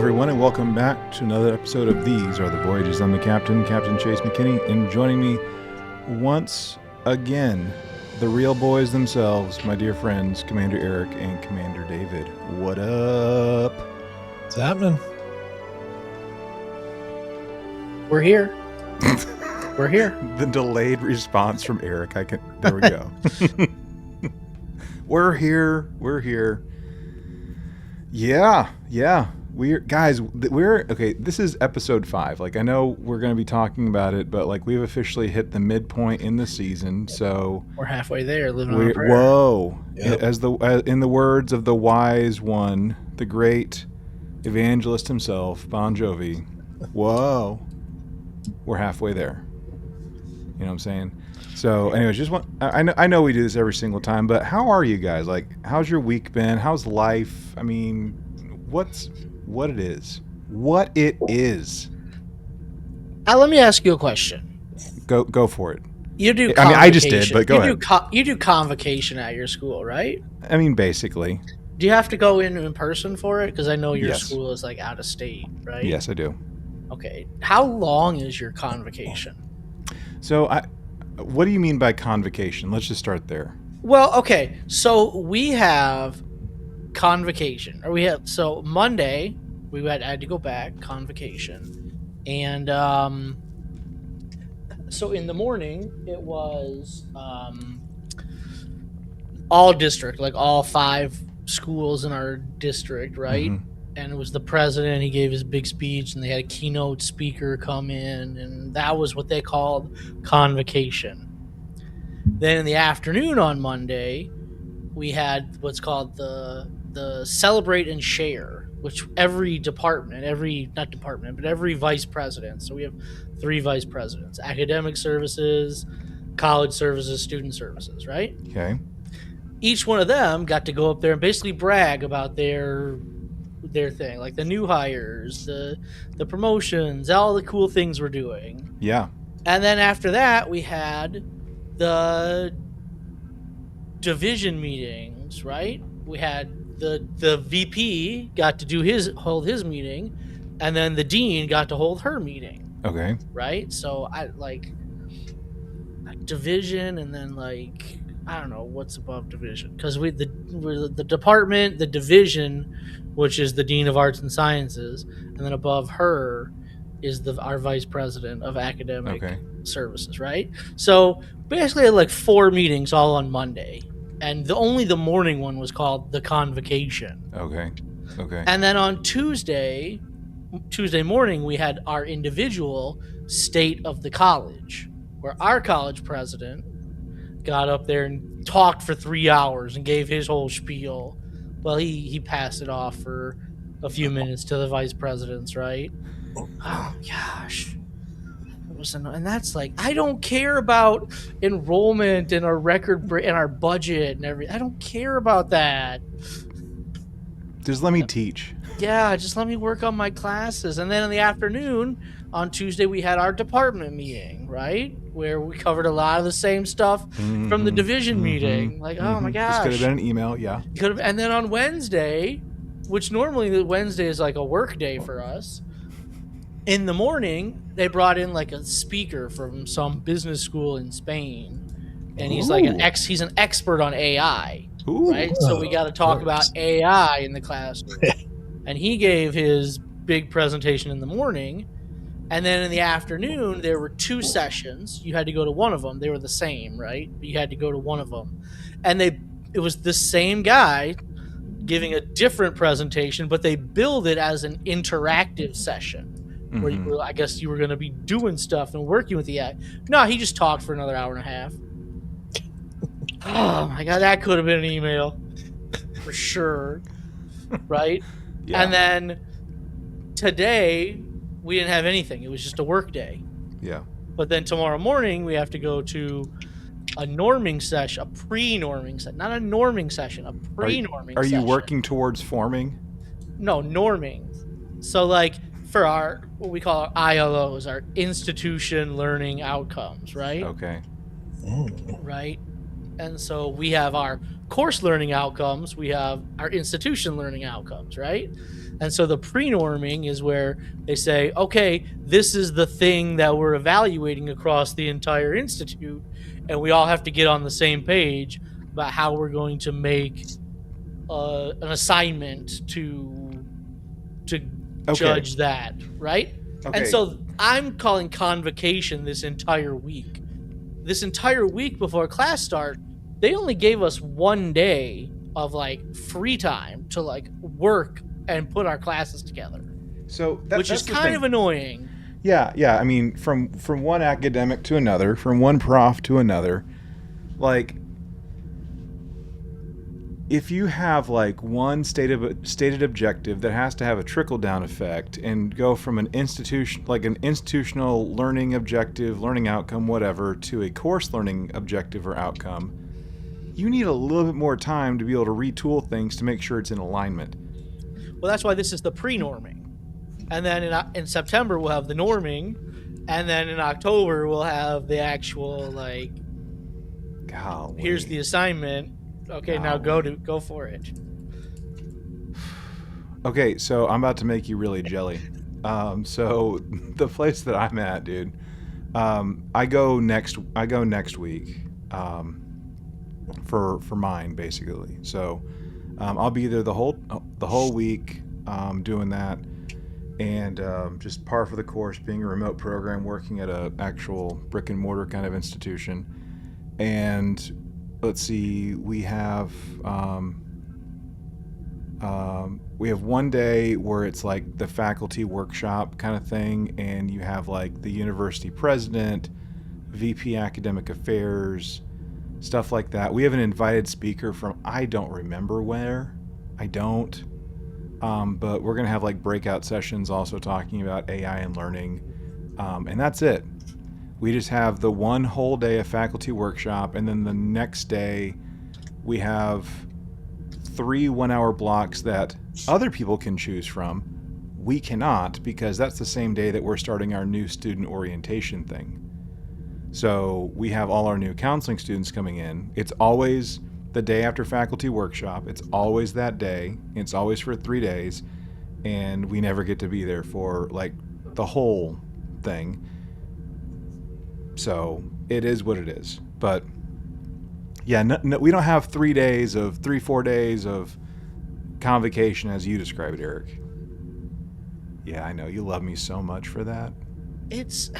everyone, and welcome back to another episode of These Are The Voyages. I'm the captain, Captain Chase McKinney, and joining me once again, the real boys themselves, my dear friends, Commander Eric and Commander David. What up? What's happening? We're here. We're here. The delayed response from Eric. There we go. We're here. Yeah. We're okay. This is episode 5. Like, I know we're going to be talking about it, but like we've officially hit the midpoint in the season, so we're halfway there. Living on a prayer. Whoa! Yep. In the words of the wise one, the great evangelist himself, Bon Jovi. Whoa! We're halfway there. You know what I'm saying? So, anyways, I know we do this every single time, but how are you guys? Like, how's your week been? How's life? I mean, what it is? Let me ask you a question. Go for it. You do. I mean, I just did, but go ahead. You do convocation at your school, right? I mean, basically. Do you have to go in person for it? Because I know your Yes. school is like out of state, right? Yes, I do. Okay. How long is your convocation? So, what do you mean by convocation? Let's just start there. Well, okay. So we have convocation, so Monday I had to go back convocation, and so in the morning it was all district, like all 5 schools in our district, right? Mm-hmm. And it was the president. He gave his big speech, and they had a keynote speaker come in, and that was what they called convocation. Then in the afternoon on Monday, we had what's called the celebrate and share, which every vice president. So we have 3 vice presidents: academic services, college services, student services, right? Okay. Each one of them got to go up there and basically brag about their thing, like the new hires, the promotions, all the cool things we're doing. Yeah. And then after that, we had the division meetings, right? We had the VP got to hold his meeting, and then the dean got to hold her meeting. Okay. Right? So I like division, and then like I don't know what's above division, because we're the department, the division, which is the dean of arts and sciences, and then above her is our vice president of academic services, right? So basically I had like 4 meetings all on Monday, and the morning one was called the convocation. Okay. And then on Tuesday morning, we had our individual state of the college, where our college president got up there and talked for 3 hours and gave his whole spiel. Well, he passed it off for a few minutes to the vice presidents, right? Oh gosh. And that's like, I don't care about enrollment and our and our budget and everything. I don't care about that. Just let me teach. Yeah, just let me work on my classes. And then in the afternoon, on Tuesday, we had our department meeting, right? Where we covered a lot of the same stuff from the division meeting. Like, oh my gosh. This could have been an email, yeah. And then on Wednesday, which normally Wednesday is like a work day for us, in the morning, they brought in like a speaker from some business school in Spain. And he's like he's an expert on AI. Ooh. Right? So we got to talk about AI in the classroom. And he gave his big presentation in the morning. And then in the afternoon, there were 2 sessions. You had to go to one of them. They were the same, right? But you had to go to one of them. And it was the same guy giving a different presentation, but they billed it as an interactive session. Where I guess you were going to be doing stuff and working with the AI. No, he just talked for another hour and a half. Oh my God, that could have been an email for sure, right? Yeah. And then today we didn't have anything. It was just a work day. Yeah. But then tomorrow morning we have to go to a norming session, a pre-norming session, not a norming session, a pre-norming session. Are you working towards forming? No, norming. So like for our, what we call our ILOs, our institution learning outcomes, right? Okay. Right. And so we have our course learning outcomes, we have our institution learning outcomes, right? And so the pre-norming is where they say, okay, this is the thing that we're evaluating across the entire institute, and we all have to get on the same page about how we're going to make an assignment to judge that, right? Okay. And so I'm calling convocation this entire week. This entire week before class start, they only gave us 1 day of like free time to like work and put our classes together. So which is kind of annoying. Yeah. I mean, from one academic to another, from one prof to another, like if you have like one stated objective that has to have a trickle down effect and go from an institutional learning objective, learning outcome, whatever, to a course learning objective or outcome, you need a little bit more time to be able to retool things to make sure it's in alignment. Well, that's why this is the pre-norming. And then in September, we'll have the norming. And then in October, we'll have the actual, like, golly. Here's the assignment. Okay, now go for it. Okay, so I'm about to make you really jelly. So the place that I'm at, dude, I go next week for mine, basically. So I'll be there the whole week doing that, and just par for the course, being a remote program, working at a actual brick and mortar kind of institution. And let's see, we have 1 day where it's like the faculty workshop kind of thing, and you have like the university president, VP academic affairs, stuff like that. We have an invited speaker from I don't remember where. But we're gonna have like breakout sessions also talking about AI and learning, and that's it. We just have the one whole day of faculty workshop, and then the next day we have 3 1-hour blocks that other people can choose from. We cannot, because that's the same day that we're starting our new student orientation thing. So we have all our new counseling students coming in. It's always the day after faculty workshop. It's always that day. It's always for 3 days, and we never get to be there for like the whole thing. So it is what it is. But yeah, no, we don't have 4 days of convocation as you describe it, Eric. Yeah, I know you love me so much for that. It's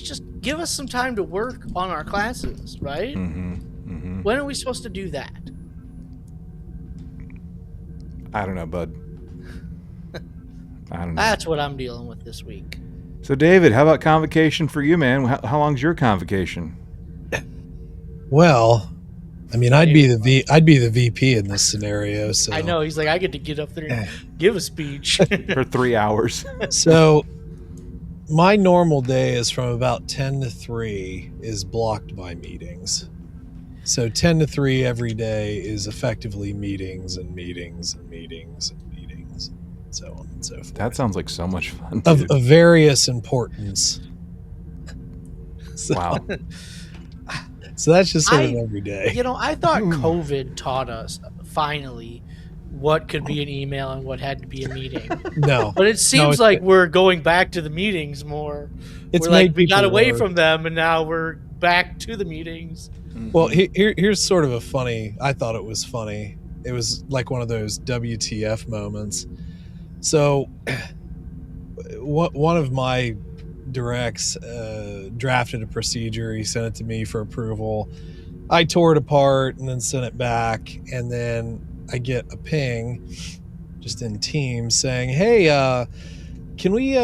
just give us some time to work on our classes, right? Mm-hmm. When are we supposed to do that? I don't know, bud. I don't know. That's what I'm dealing with this week. So, David, how about convocation for you, man? How long's your convocation? Well, I mean, I'd be the VP in this scenario. So I know he's like, I get to get up there and give a speech for 3 hours. So my normal day is from about 10 to 3 is blocked by meetings. So 10 to 3 every day is effectively meetings and meetings and meetings and meetings, and so on and so forth. That sounds like so much fun, of dude. various importance. So, Wow. So that's just sort of every day. You know, I thought COVID taught us finally what could be an email and what had to be a meeting. No. But it seems like we're going back to the meetings more. It's we're like, we people got away work. from them and now we're back to the meetings. Well, here's sort of I thought it was funny. It was like one of those WTF moments. So one of my directs drafted a procedure. He sent it to me for approval. I tore it apart and then sent it back, and then I get a ping just in Teams saying, hey, can we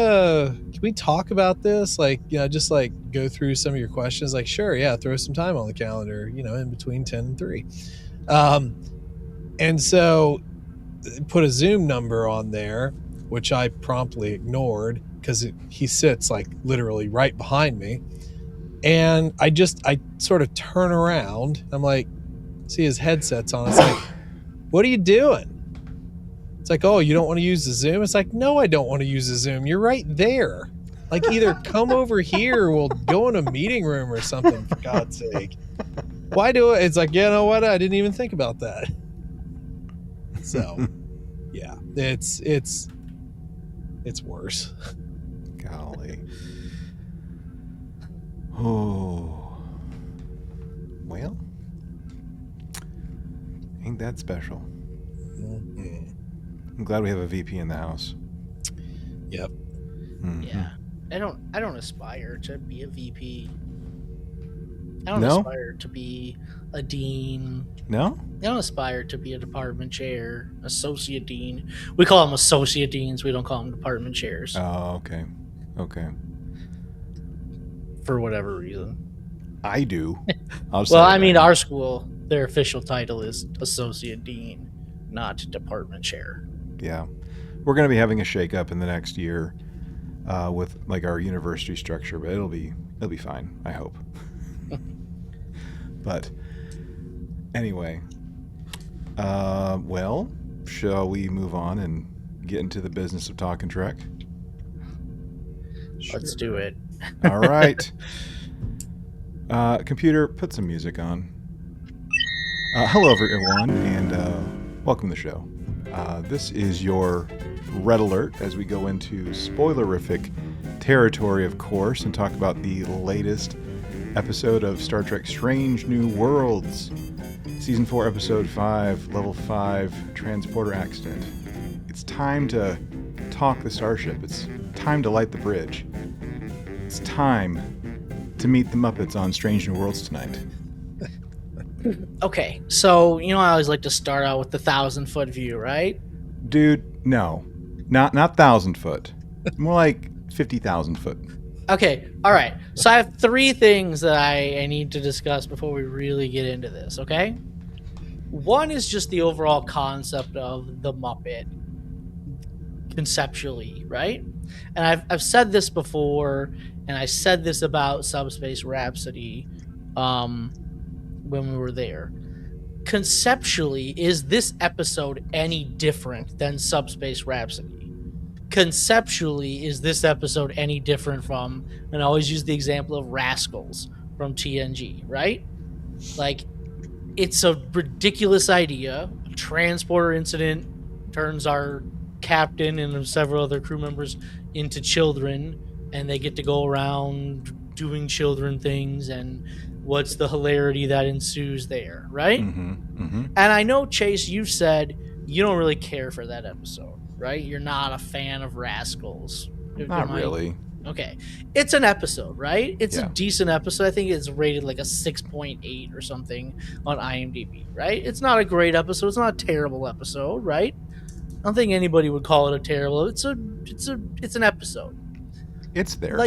talk about this? Like, you know, just like go through some of your questions. Like, sure, yeah, throw some time on the calendar, you know, in between 10 and 3. And so put a Zoom number on there, which I promptly ignored because he sits like literally right behind me. And I sort of turn around. I'm like, see his headset's on. It's like, what are you doing? It's like, oh, you don't want to use the Zoom? It's like, no, I don't want to use the Zoom. You're right there. Like, either come over here or we'll go in a meeting room or something, for God's sake. Why do it? It's like, you know what? I didn't even think about that. So, yeah, it's worse. Golly. Oh. Well, ain't that special. Mm-hmm. I'm glad we have a VP in the house. Yep. Mhm. Yeah. I don't aspire to be a VP. I don't No? aspire to be a dean. No? I don't aspire to be a department chair, associate dean. We call them associate deans. We don't call them department chairs Oh, okay. Okay. for whatever reason. I do. I'll Well, say I it mean, right our school, their official title is associate dean, not department chair. now. Yeah. We're going to be having a shakeup in the next year with like our university structure, but it'll be fine, I hope. But anyway, well, shall we move on and get into the business of talking Trek? Let's do it. All right. Computer, put some music on. Hello, everyone, and welcome to the show. This is your red alert as we go into spoilerific territory, of course, and talk about the latest episode of Star Trek Strange New Worlds, Season 4, Episode 5, Level 5, Transporter Accident. It's time to talk the starship. It's time to light the bridge. It's time to meet the Muppets on Strange New Worlds tonight. Okay, so I always like to start out with the 1,000-foot view, right? Dude, no. Not 1,000 foot. More like 50,000 foot. Okay, all right. So I have 3 things that I need to discuss before we really get into this, okay? One is just the overall concept of the Muppet conceptually, right? And I've said this before, and I said this about Subspace Rhapsody when we were there. Conceptually, is this episode any different than Subspace Rhapsody? Conceptually, is this episode any different from, and I always use the example of Rascals from TNG, right? Like, it's a ridiculous idea. A transporter incident turns our captain and several other crew members into children, and they get to go around doing children things, and what's the hilarity that ensues there, right? Mm-hmm. Mm-hmm. And I know, Chase, you've said you don't really care for that episode, right? You're not a fan of Rascals. Not really. Okay. It's an episode, right? It's Yeah. a decent episode. I think it's rated like a 6.8 or something on IMDb, right? It's not a great episode. It's not a terrible episode, right? I don't think anybody would call it a terrible. It's an episode. It's there.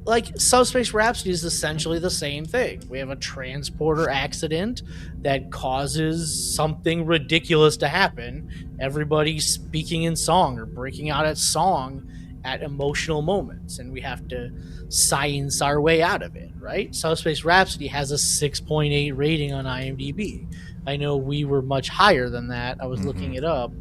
Like Subspace Rhapsody is essentially the same thing. We have a transporter accident that causes something ridiculous to happen. Everybody speaking in song or breaking out at song at emotional moments, and we have to science our way out of it, right? Subspace Rhapsody has a 6.8 rating on IMDb. I know we were much higher than that. I was looking it up.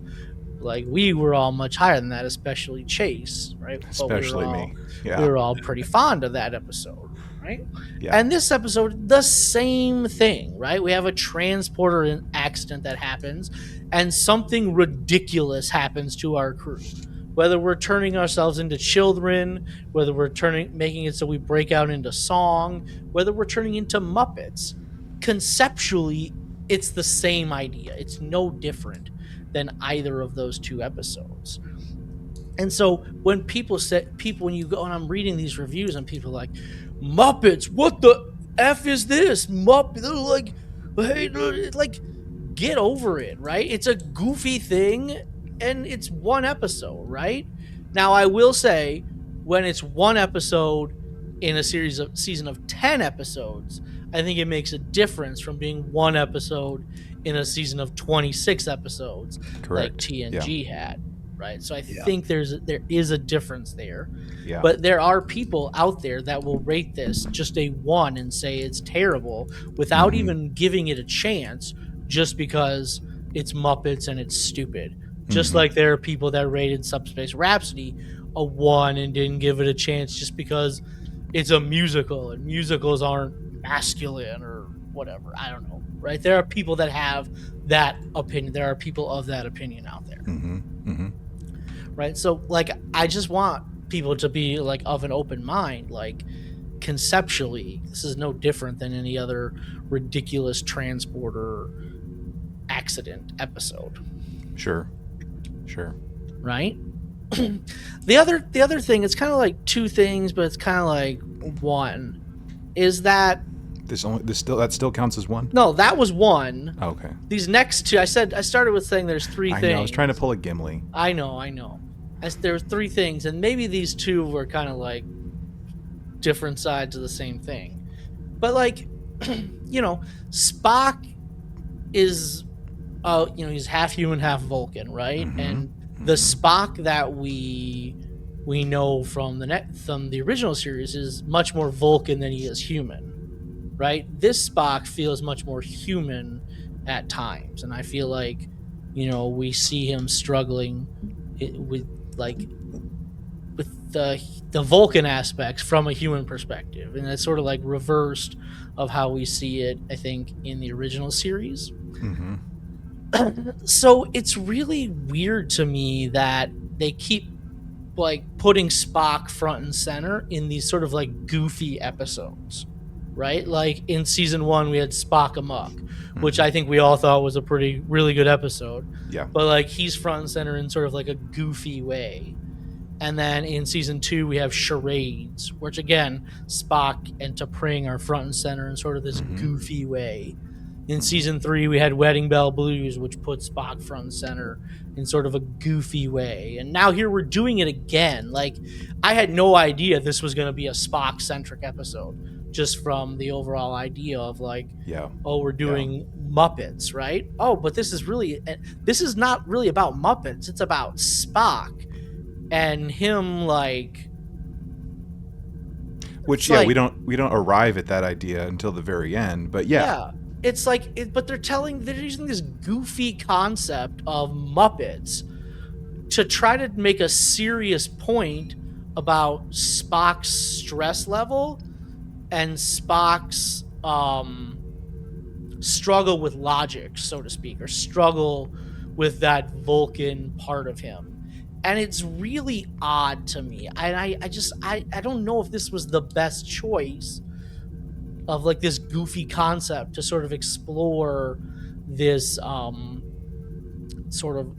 Like, we were all much higher than that, especially Chase, right? Especially me. Yeah. We were all pretty fond of that episode, right? Yeah. And this episode, the same thing, right? We have a transporter accident that happens, and something ridiculous happens to our crew. Whether we're turning ourselves into children, whether we're making it so we break out into song, whether we're turning into Muppets, conceptually, it's the same idea. It's no different than either of those 2 episodes. And so when when you go and I'm reading these reviews and people are like, Muppets, what the F is this? Muppet, they're like, hey, like, get over it, right? It's a goofy thing, and it's 1 episode, right? Now, I will say, when it's 1 episode in a season of 10 episodes, I think it makes a difference from being 1 episode in a season of 26 episodes. Correct. Like TNG had, right? So I Yeah. think there is a difference there. Yeah. But there are people out there that will rate this just a 1 and say it's terrible without even giving it a chance, just because it's Muppets and it's stupid. Just like there are people that rated Subspace Rhapsody a 1 and didn't give it a chance just because it's a musical and musicals aren't masculine or whatever. I don't know, right? There are people that have that opinion. There are people of that opinion out there, right? So like, I just want people to be like of an open mind. Like, conceptually, this is no different than any other ridiculous transporter accident episode. Sure. Right? the other thing, it's kind of like two things, but it's kind of like one, is that that still counts as one? No, that was one. Okay. These next two, I started with saying there's three things. I was trying to pull a Gimli. I know. There's three things, and maybe these two were kind of like different sides of the same thing. But like, Spock is, he's half human, half Vulcan, right? And the Spock that we know from the original series is much more Vulcan than he is human, right? This Spock feels much more human at times, and I feel like, we see him struggling with the Vulcan aspects from a human perspective, and it's sort of like reversed of how we see it, I think, in the original series. So it's really weird to me that they keep like putting Spock front and center in these sort of like goofy episodes, right? Like in season 1 we had Spock Amok, which I think we all thought was a really good episode. Yeah. But like he's front and center in sort of like a goofy way. And then in season 2 we have Charades, which again, Spock and T'Pring are front and center in sort of this goofy way. In season 3 we had Wedding Bell Blues, which put Spock front and center in sort of a goofy way. And now here we're doing it again. Like, I had no idea this was going to be a Spock-centric episode, just from the overall idea of like, we're doing Muppets, right? Oh, but this is not really about Muppets. It's about Spock and him, like, which we don't arrive at that idea until the very end, but it's like but they're using this goofy concept of Muppets to try to make a serious point about Spock's stress level and Spock's struggle with logic, so to speak, or struggle with that Vulcan part of him. And it's really odd to me. I don't know if this was the best choice of like this goofy concept to sort of explore this sort of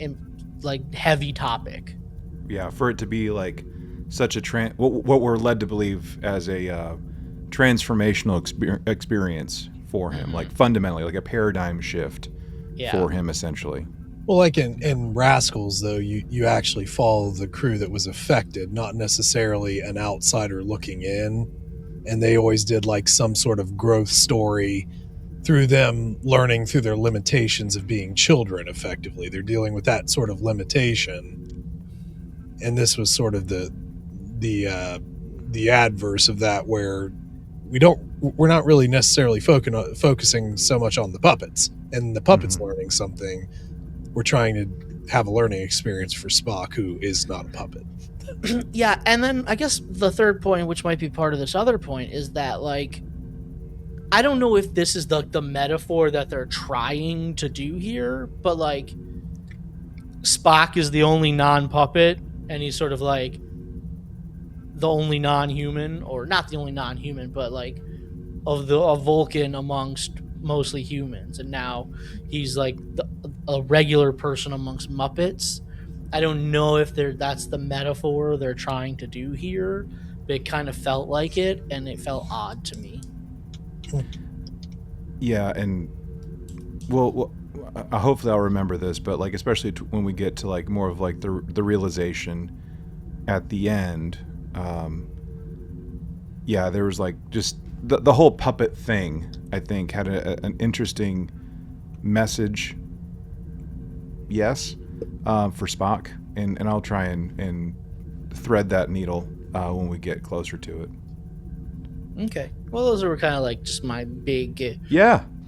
like heavy topic. Yeah, for it to be like such a what we're led to believe as a transformational experience for him, like fundamentally, like a paradigm shift for him, essentially. Well, like in Rascals, though, you actually follow the crew that was affected, not necessarily an outsider looking in. And they always did like some sort of growth story through them learning through their limitations of being children, effectively. They're dealing with that sort of limitation. And this was sort of the adverse of that, where we're not really necessarily focusing so much on the puppets and the puppets learning something. We're trying to have a learning experience for Spock, who is not a puppet. Yeah, and then I guess the third point, which might be part of this other point, is that like, I don't know if this is the metaphor that they're trying to do here, but like Spock is the only non-puppet, and he's sort of like the only non-human, or not the only non-human, but like a Vulcan amongst mostly humans, and now he's like a regular person amongst Muppets. I don't know if that's the metaphor they're trying to do here, but it kind of felt like it, and it felt odd to me. Yeah, and well, hopefully I'll remember this, but like especially when we get to like more of like the realization at the end, there was like just the whole puppet thing, I think, had an interesting message. Yes. For Spock, and I'll try and thread that needle when we get closer to it. Okay. Well, those were kind of like just my big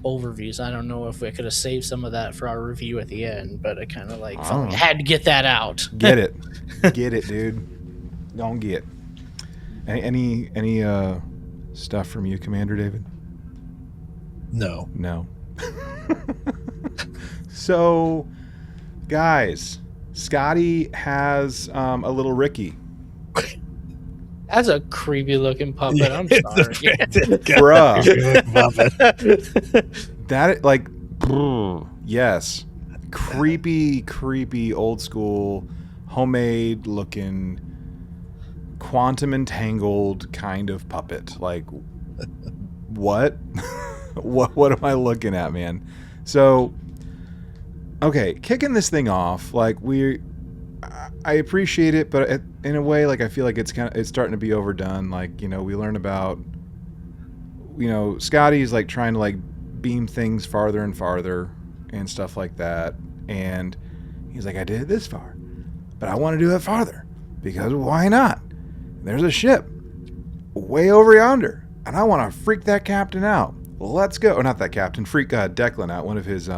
overviews. I don't know if we could have saved some of that for our review at the end, but I kind of like felt like I had to get that out. Get it, dude. Don't get. Any stuff from you, Commander David? No. No. So, guys, Scotty has a little Ricky. That's a creepy looking puppet. I'm sorry. Bruh. Bruh. That, like, yes. Creepy, old school, homemade looking, quantum entangled kind of puppet. Like, what? What am I looking at, man? So, okay, kicking this thing off, like, I appreciate it, but in a way, like, I feel like it's starting to be overdone. Like, we learn about, Scotty's like trying to like beam things farther and farther and stuff like that, and he's like, I did it this far, but I want to do it farther because why not? There's a ship way over yonder, and I want to freak that captain out. Let's go. Or not that captain. Freak Declan out, one of his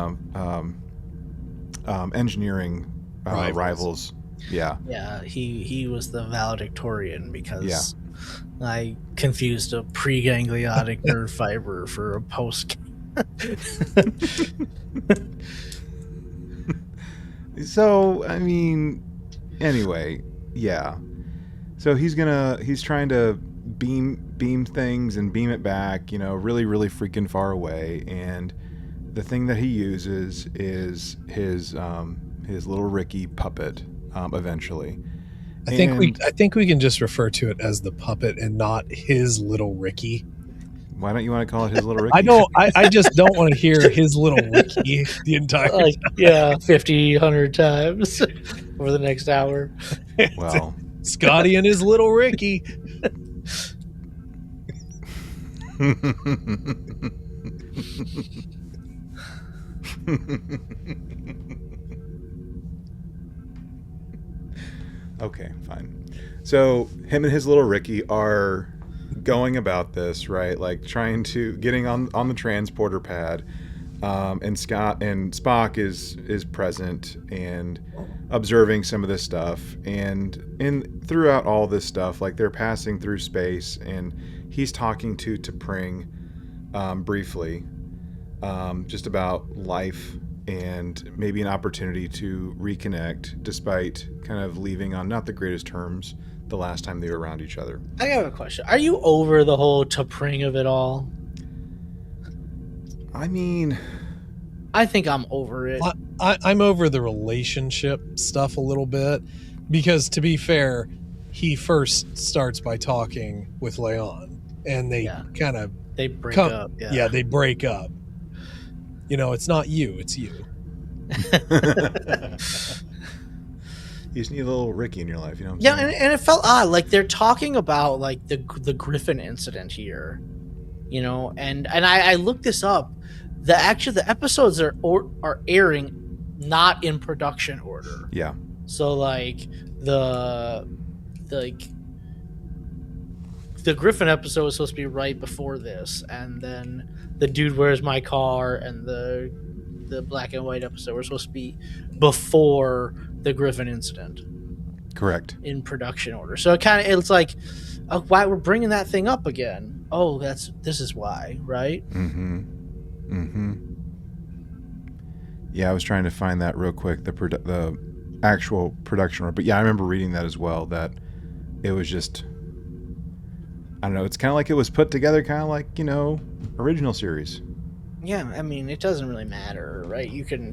engineering rivals. Yeah. Yeah, he was the valedictorian because I confused a pregangliotic nerve fiber for a post. So, I mean, anyway, yeah. So he's trying to beam things and beam it back, really, really freaking far away. And the thing that he uses is his little Ricky puppet. Eventually, I think we can just refer to it as the puppet and not his little Ricky. Why don't you want to call it his little Ricky? I just don't want to hear his little Ricky the entire time. 50, 100 times over the next hour. Well, Scotty and his little Ricky. Okay, fine. So him and his little Ricky are going about this, right? Like getting on the transporter pad, and Spock is present and observing some of this stuff. And throughout all this stuff, like they're passing through space, and he's talking to T'Pring briefly, just about life and maybe an opportunity to reconnect, despite kind of leaving on not the greatest terms the last time they were around each other. I have a question. Are you over the whole T'Pring of it all? I mean, I think I'm over it. I'm over the relationship stuff a little bit because, to be fair, he first starts by talking with Leon, and they kind of break up. Yeah, they break up. It's not you, it's you. You just need a little Ricky in your life, and it felt odd. Like they're talking about like the Griffin incident here, and I looked this up. The episodes are airing not in production order. Yeah. So like the Griffin episode was supposed to be right before this, and then the Dude Where's My Car and the black and white episode were supposed to be before the Griffin incident. Correct. In production order. So it's like, why we're bringing that thing up again? Oh, this is why, right? Yeah, I was trying to find that real quick, the actual production order. But yeah, I remember reading that as well, that it was just, I don't know, it's kind of like it was put together kind of like, original series. Yeah, I mean, it doesn't really matter, right?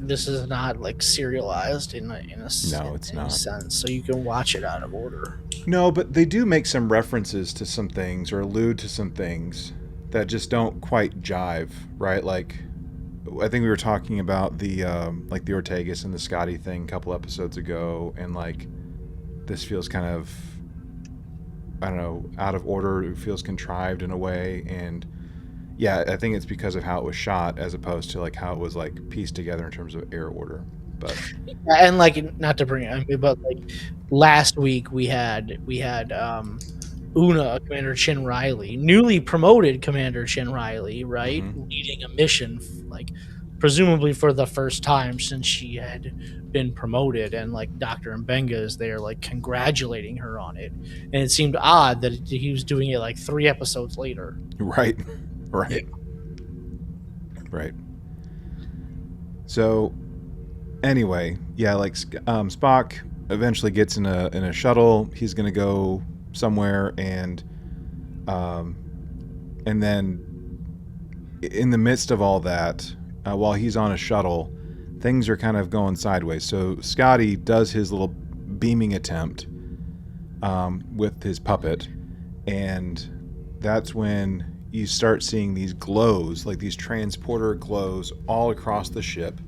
This is not like serialized in a sense, so you can watch it out of order. No, but they do make some references to some things or allude to some things that just don't quite jive, right? Like, I think we were talking about the like the Ortegas and the Scotty thing a couple episodes ago, and like this feels kind of, I don't know, out of order. It feels contrived in a way, and yeah, I think it's because of how it was shot as opposed to like how it was like pieced together in terms of air order. But and like, not to bring it, but like last week we had Una, Commander Chin Riley, newly promoted Commander Chin Riley, right, leading a mission, like presumably for the first time since she had been promoted, and like Dr. Mbenga is there like congratulating her on it, and it seemed odd that he was doing it like 3 episodes later. Right. Right. So, anyway, yeah, like Spock eventually gets in a shuttle. He's gonna go somewhere, and then in the midst of all that, while he's on a shuttle, things are kind of going sideways. So Scotty does his little beaming attempt with his puppet, and that's when you start seeing these glows, like these transporter glows all across the ship,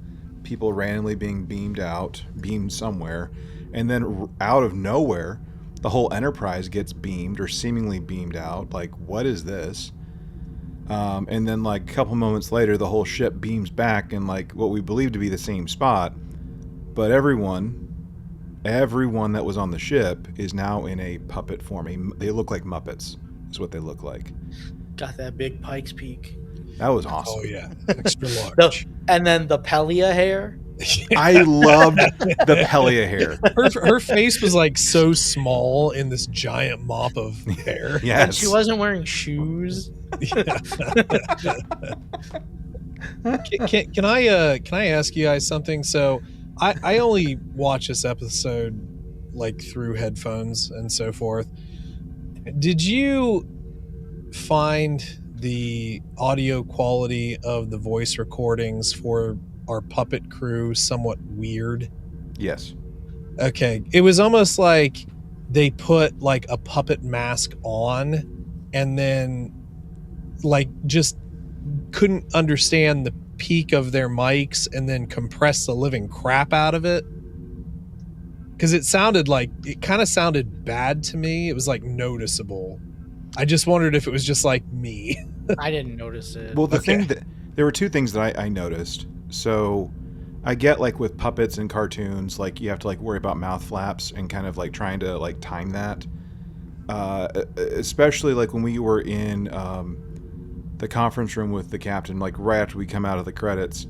people randomly being beamed somewhere, and then out of nowhere the whole Enterprise gets beamed or seemingly beamed out. Like, what is this? And then like a couple moments later the whole ship beams back in like what we believe to be the same spot, but everyone that was on the ship is now in a puppet form. They look like Muppets is what they look like. Got that big Pike's Peak. That was awesome. Oh yeah, extra large. And then the Pelia hair. I loved the Pelia hair. Her face was like so small in this giant mop of hair. Yes. And she wasn't wearing shoes. Yeah. Can I ask you guys something? So I only watch this episode like through headphones and so forth. Did you find the audio quality of the voice recordings for our puppet crew somewhat weird? Yes. Okay. It was almost like they put like a puppet mask on and then like just couldn't understand the peak of their mics and then compress the living crap out of it. Because it kind of sounded bad to me. It was like noticeable. I just wondered if it was just like me. I didn't notice it. Well, there were two things that I noticed. So I get like with puppets and cartoons, like you have to like worry about mouth flaps and kind of like trying to like time that. Especially like when we were in the conference room with the captain, like right after we come out of the credits,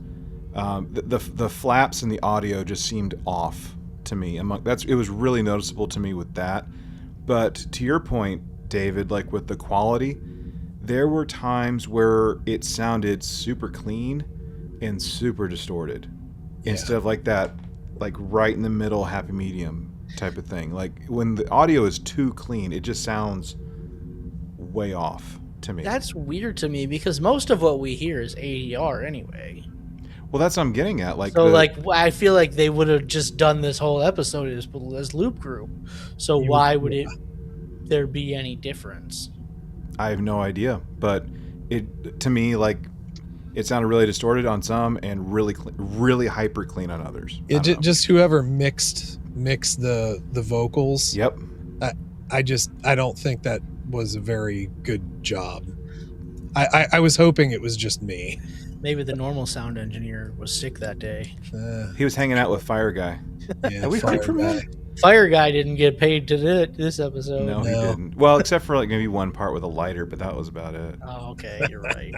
the flaps and the audio just seemed off to me. It was really noticeable to me with that. But to your point, David, like with the quality, there were times where it sounded super clean and super distorted, instead of like that, like right in the middle, happy medium type of thing. Like when the audio is too clean, it just sounds way off to me. That's weird to me because most of what we hear is ADR anyway. Well, that's what I'm getting at. Like, so I feel like they would have just done this whole episode as loop group. So why would there be any difference? I have no idea, but to me, like, it sounded really distorted on some and really hyper clean on others. Just whoever mixed the vocals. Yep. I don't think that was a very good job. I was hoping it was just me. Maybe the normal sound engineer was sick that day. He was hanging out with Fire Guy. Yeah, Have we heard from him? Fire Guy didn't get paid to this episode. No, he didn't. Well, except for like maybe one part with a lighter, but that was about it. Oh, okay, you're right.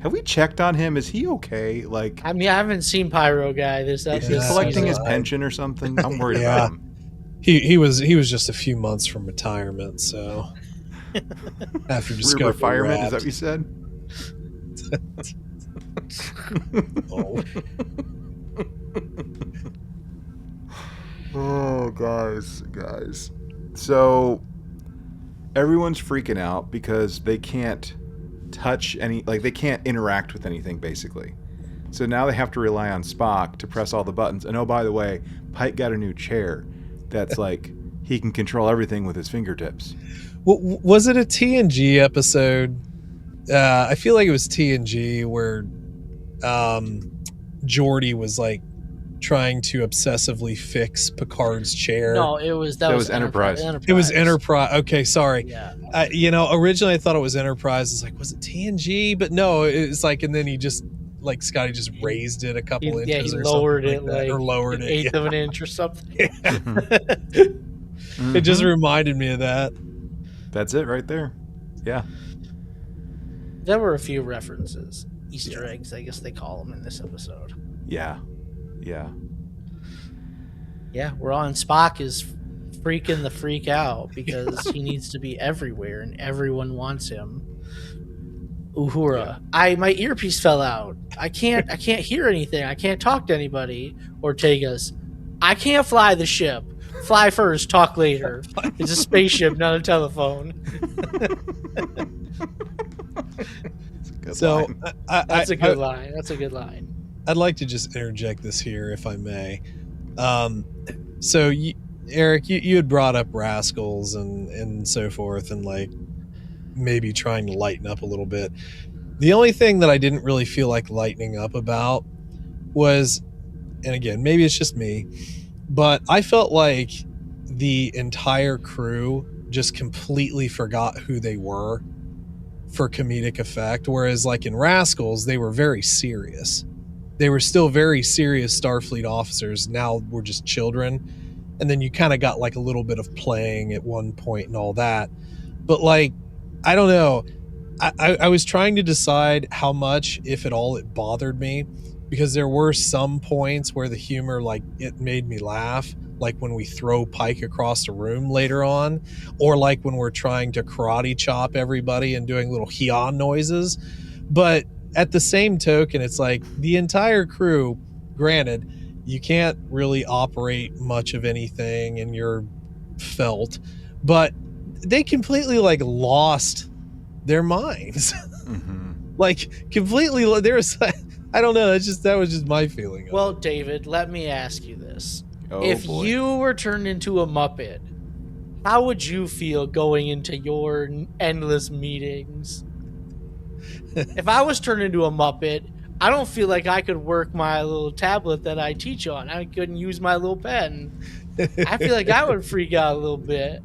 Have we checked on him? Is he okay? Like, I mean, I haven't seen Pyro Guy this episode. Is he collecting his pension or something? I'm worried about him. He was just a few months from retirement, so after Discovery retirement, wrapped. is that what you said? Oh. Oh, guys. So everyone's freaking out because they can't touch they can't interact with anything, basically. So now they have to rely on Spock to press all the buttons. And oh, by the way, Pike got a new chair that's like he can control everything with his fingertips. Was it a TNG episode? I feel like it was TNG where Geordi was like trying to obsessively fix Picard's chair. No, that was Enterprise. It was Enterprise. Okay, sorry. Yeah. Originally I thought it was Enterprise. It's like, was it TNG? But no, it's like, and then he just like Scotty just raised it a couple inches. Yeah, he or lowered it or lowered an it eighth of an inch or something. It just reminded me of that. That's it right there. Yeah. There were a few references, Easter eggs, I guess they call them in this episode. Yeah. Yeah, we're on. Spock is freaking the freak out because he needs to be everywhere and everyone wants him. Uhura, my earpiece fell out. I can't hear anything. I can't talk to anybody. Ortega's, I can't fly the ship. Fly first, talk later. It's a spaceship, not a telephone. So That's a good line. That's a good line. I'd like to just interject this here, if I may. So Eric, you had brought up Rascals and so forth, and like maybe trying to lighten up a little bit. The only thing that I didn't really feel like lightening up about was, and again, maybe it's just me, but I felt like the entire crew just completely forgot who they were for comedic effect. Whereas like in Rascals, they were very serious. They were still very serious Starfleet officers. Now we're just children. And then you kind of got like a little bit of playing at one point and all that. But like, I don't know. I was trying to decide how much, if at all, it bothered me, because there were some points where the humor, like, it made me laugh, like when we throw Pike across the room later on, or like when we're trying to karate chop everybody and doing little Heian noises. But at the same token, it's like the entire crew, granted, you can't really operate much of anything in your felt, but they completely like lost their minds. Like completely. There's, I don't know. It's just, that was just my feeling. Well, David, let me ask you this. Oh, if boy. you were turned into a Muppet, how would you feel going into your endless meetings? If I was turned into a Muppet, I don't feel like I could work my little tablet that I teach on. I couldn't use my little pen. I feel like I would freak out a little bit.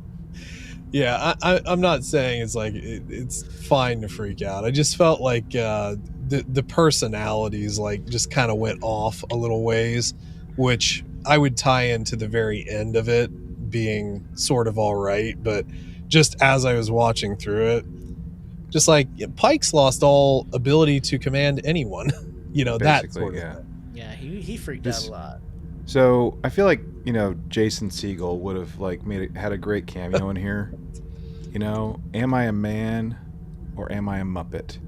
Yeah, I'm not saying it's like it's fine to freak out. I just felt like the personalities like just kind of went off a little ways, which I would tie into the very end of it being sort of all right. But just as I was watching through it, just like Pike's lost all ability to command anyone, you know, that Basically, sort of thing. Yeah, he freaked out a lot. So I feel like, you know, Jason Segel would have like had a great cameo in here. You know, am I a man or am I a Muppet?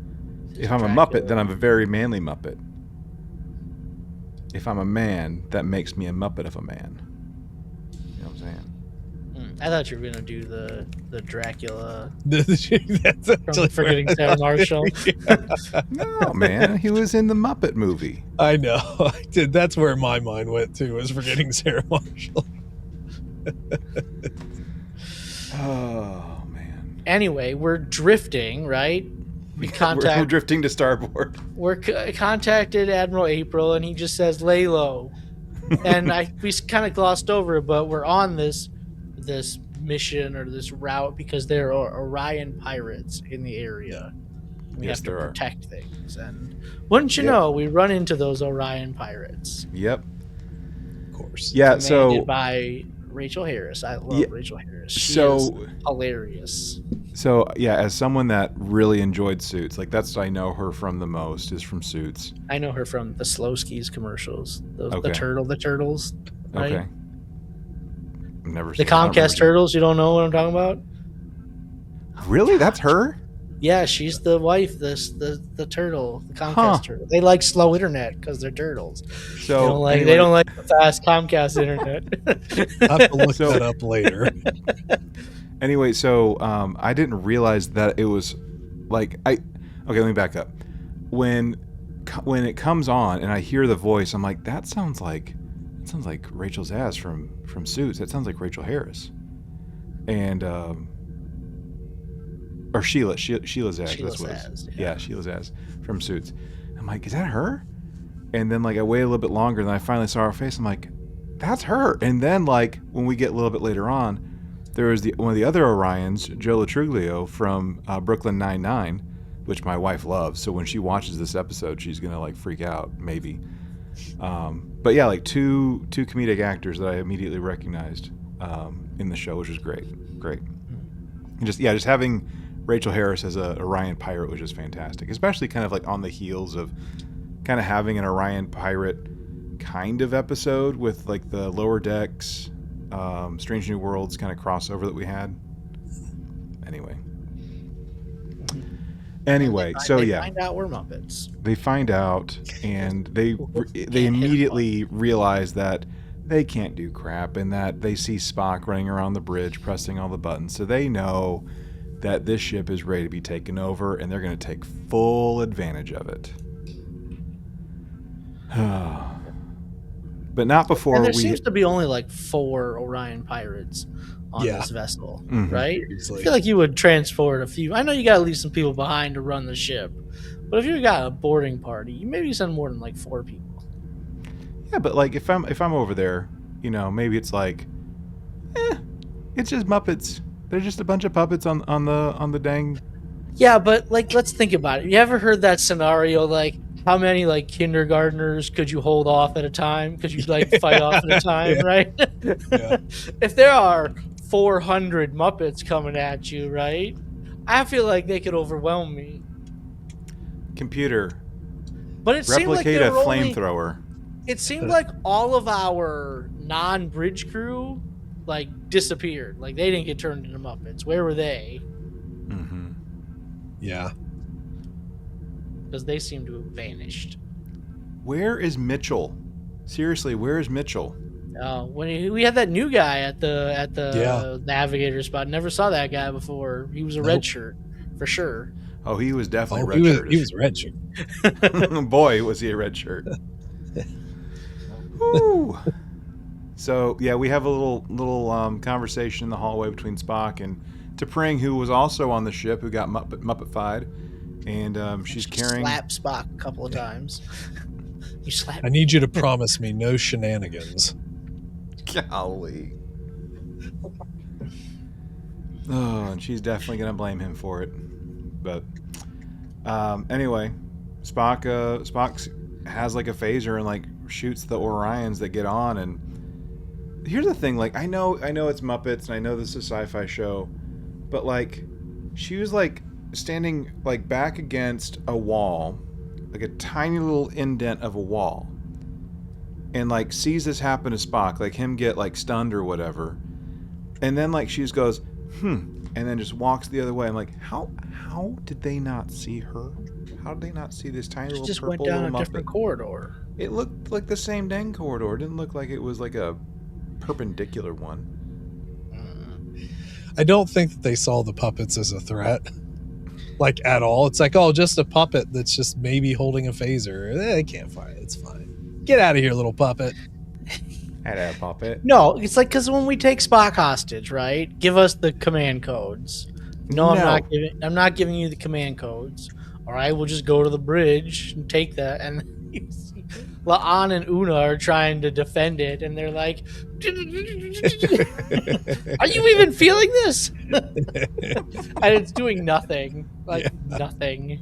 If I'm a Muppet, then I'm a very manly Muppet. If I'm a man, that makes me a Muppet of a man. You know what I'm saying? I thought you were gonna do the Dracula That's from Forgetting Sarah Marshall. No, man, he was in the Muppet movie. I know. I did. That's where my mind went to, was Forgetting Sarah Marshall. Oh man. Anyway, we're drifting, right? We're drifting to starboard. We're contacted Admiral April, and he just says lay low. And we kind of glossed over it, but we're on this mission or this route because there are Orion pirates in the area. We Yes, have to there are. protect things, and wouldn't you know, we run into those Orion pirates. Yep. Of course. Yeah. Commanded So by Rachel Harris. I love Yeah, Rachel Harris. She so- is hilarious. So yeah, as someone that really enjoyed Suits, like that's what I know her from the most, is from Suits. I know her from the Slow Skis commercials. Okay. The turtles. Right? Okay. I've never The seen. I don't Comcast remember. turtles. You don't know what I'm talking about? Really? That's her? Yeah, she's the wife. The turtle, the Comcast Huh. turtle. They like slow internet because they're turtles. So They don't like the fast Comcast internet. I'll have to look So- that up later. Anyway, so I didn't realize that it was like okay, let me back up. When it comes on and I hear the voice, I'm like, that sounds like Rachel Zaz from Suits. That sounds like Rachel Harris, and or Sheila Zaz. Sheila That's what it is. Zaz, Yeah, Sheila Zaz from Suits. I'm like, is that her? And then like I waited a little bit longer, and then I finally saw her face. I'm like, that's her. And then like when we get a little bit later on, there was one of the other Orions, Joe Latruglio from Brooklyn Nine-Nine, which my wife loves. So when she watches this episode, she's gonna like freak out, maybe. But yeah, like two comedic actors that I immediately recognized in the show, which was great. And just having Rachel Harris as a Orion pirate was just fantastic, especially kind of like on the heels of kind of having an Orion pirate kind of episode with like the Lower Decks, Strange New Worlds kind of crossover that we had. Anyway. Anyway, so they yeah, find out we're Muppets. they find out, and they Can't hit immediately realize that they can't do crap, and that they see Spock running around the bridge pressing all the buttons, so they know that this ship is ready to be taken over, and they're going to take full advantage of it. But not before And there we. seems to be only like 4 Orion pirates on Yeah. this vessel, Mhm. right? Easily. I feel like you would transport a few. I know you got to leave some people behind to run the ship, but if you got a boarding party, you maybe send more than like 4 people. Yeah, but like if I'm over there, you know, maybe it's like, it's just Muppets. They're just a bunch of puppets on the dang. Yeah, but like let's think about it. You ever heard that scenario? Like, how many like kindergartners could you hold off at a time? Could you like fight off at a time, Yeah. right? Yeah. If there are 400 Muppets coming at you, right? I feel like they could overwhelm me. Computer, But it seemed like replicate they a were only, flamethrower. it seemed like all of our non-bridge crew like disappeared. Like they didn't get turned into Muppets. Where were they? Mm-hmm. Yeah. Because they seem to have vanished. Where is Mitchell? Seriously, where is Mitchell? We had that new guy at the Yeah. navigator spot. Never saw that guy before. He was a red shirt for sure. Oh, he was definitely red he was, shirt. he was red shirt. Boy, was he a red shirt. Woo. So yeah, we have a little conversation in the hallway between Spock and T'Pring, who was also on the ship, who got Muppet-fied, and she's carrying. Slap Spock a couple of times. You slap. I need you to promise me no shenanigans. Golly. Oh, and she's definitely gonna blame him for it. But anyway, Spock has like a phaser and like shoots the Orions that get on. And here's the thing: like I know it's Muppets, and I know this is a sci-fi show, but like she was like standing like back against a wall, like a tiny little indent of a wall, and like sees this happen to Spock, like him get like stunned or whatever, and then like she just goes, and then just walks the other way. I'm like, how did they not see her? How did they not see this tiny little Just purple went down little a Muppet? different corridor. It looked like the same dang corridor. It didn't look like it was like a perpendicular one. I don't think that they saw the puppets as a threat, like at all. It's like, oh, just a puppet that's just maybe holding a phaser. They can't fight it. It's fine. Get out of here, little puppet. Had a puppet. No, it's like because when we take Spock hostage, right? Give us the command codes. No, I'm not giving you the command codes. All right, we'll just go to the bridge and take that. And you see La'an and Una are trying to defend it, and they're like, "Are you even feeling this?" And it's doing nothing, like nothing.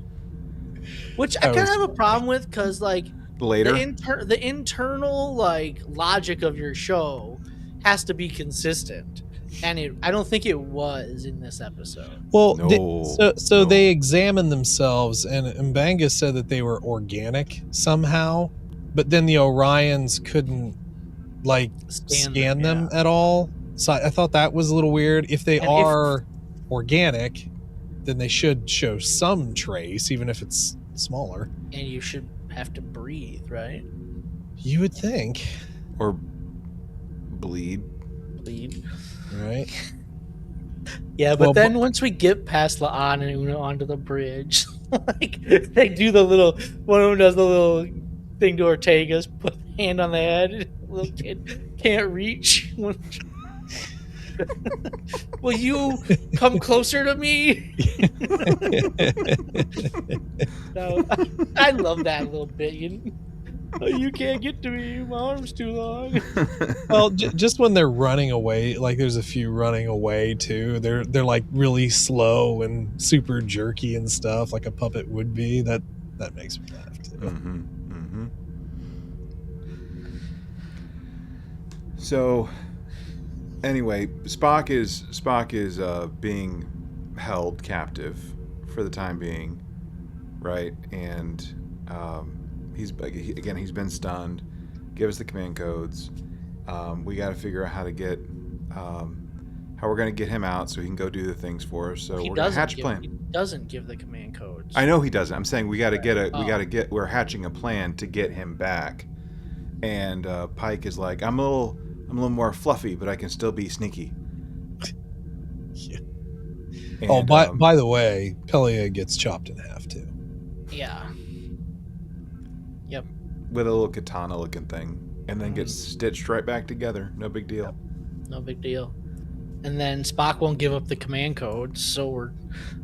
Which I kind of have a problem with because, like, Later, the internal like logic of your show has to be consistent, and I don't think it was in this episode. Well, No. so they examined themselves, and M'Benga said that they were organic somehow, but then the Orions couldn't like scan them at all. So I thought that was a little weird. If they are organic, then they should show some trace, even if it's smaller. And you should have to breathe, right? You would think, or bleed. right? Yeah, but then once we get past La'an and Una onto the bridge, like they do the little, one of them does the little thing to Ortega's, put the hand on the head, little kid can't reach. Will you come closer to me? No, I love that little bit. You can't get to me. My arm's too long. Well, just when they're running away, like there's a few running away too. They're like really slow and super jerky and stuff, like a puppet would be. That makes me laugh too. Mm-hmm. Mm-hmm. So, anyway, Spock is being held captive for the time being, right? And he's been stunned. Give us the command codes. We got to figure out how to get how we're going to get him out so he can go do the things for us. So we're going to hatch a plan. doesn't give the command codes. I know he doesn't. I'm saying we got to Oh. we're hatching a plan to get him back. And Pike is like, I'm a little more fluffy, but I can still be sneaky. Yeah. And, by the way, Pelia gets chopped in half too. Yeah. Yep. with a little katana looking thing, and then gets stitched right back together. No big deal. No big deal. And then Spock won't give up the command code, so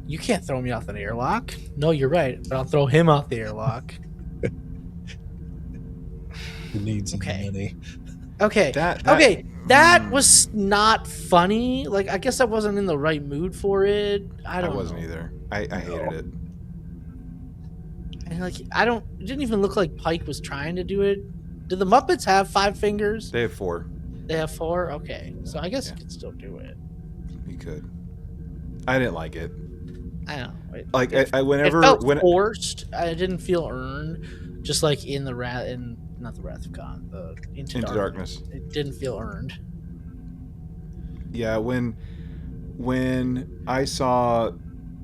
you can't throw me off an airlock. No, you're right, but I'll throw him off the airlock. Who needs Okay. money? Okay. That was not funny. Like, I guess I wasn't in the right mood for it. I wasn't either. I hated it. And like, it didn't even look like Pike was trying to do it. Do the Muppets have 5 fingers? They have 4. They have 4? Okay. So I guess you could still do it. You could. I didn't like it. I don't know. It felt forced. I didn't feel earned. Just like in the not the Wrath of Khan, the Into Darkness. It didn't feel earned. Yeah, when I saw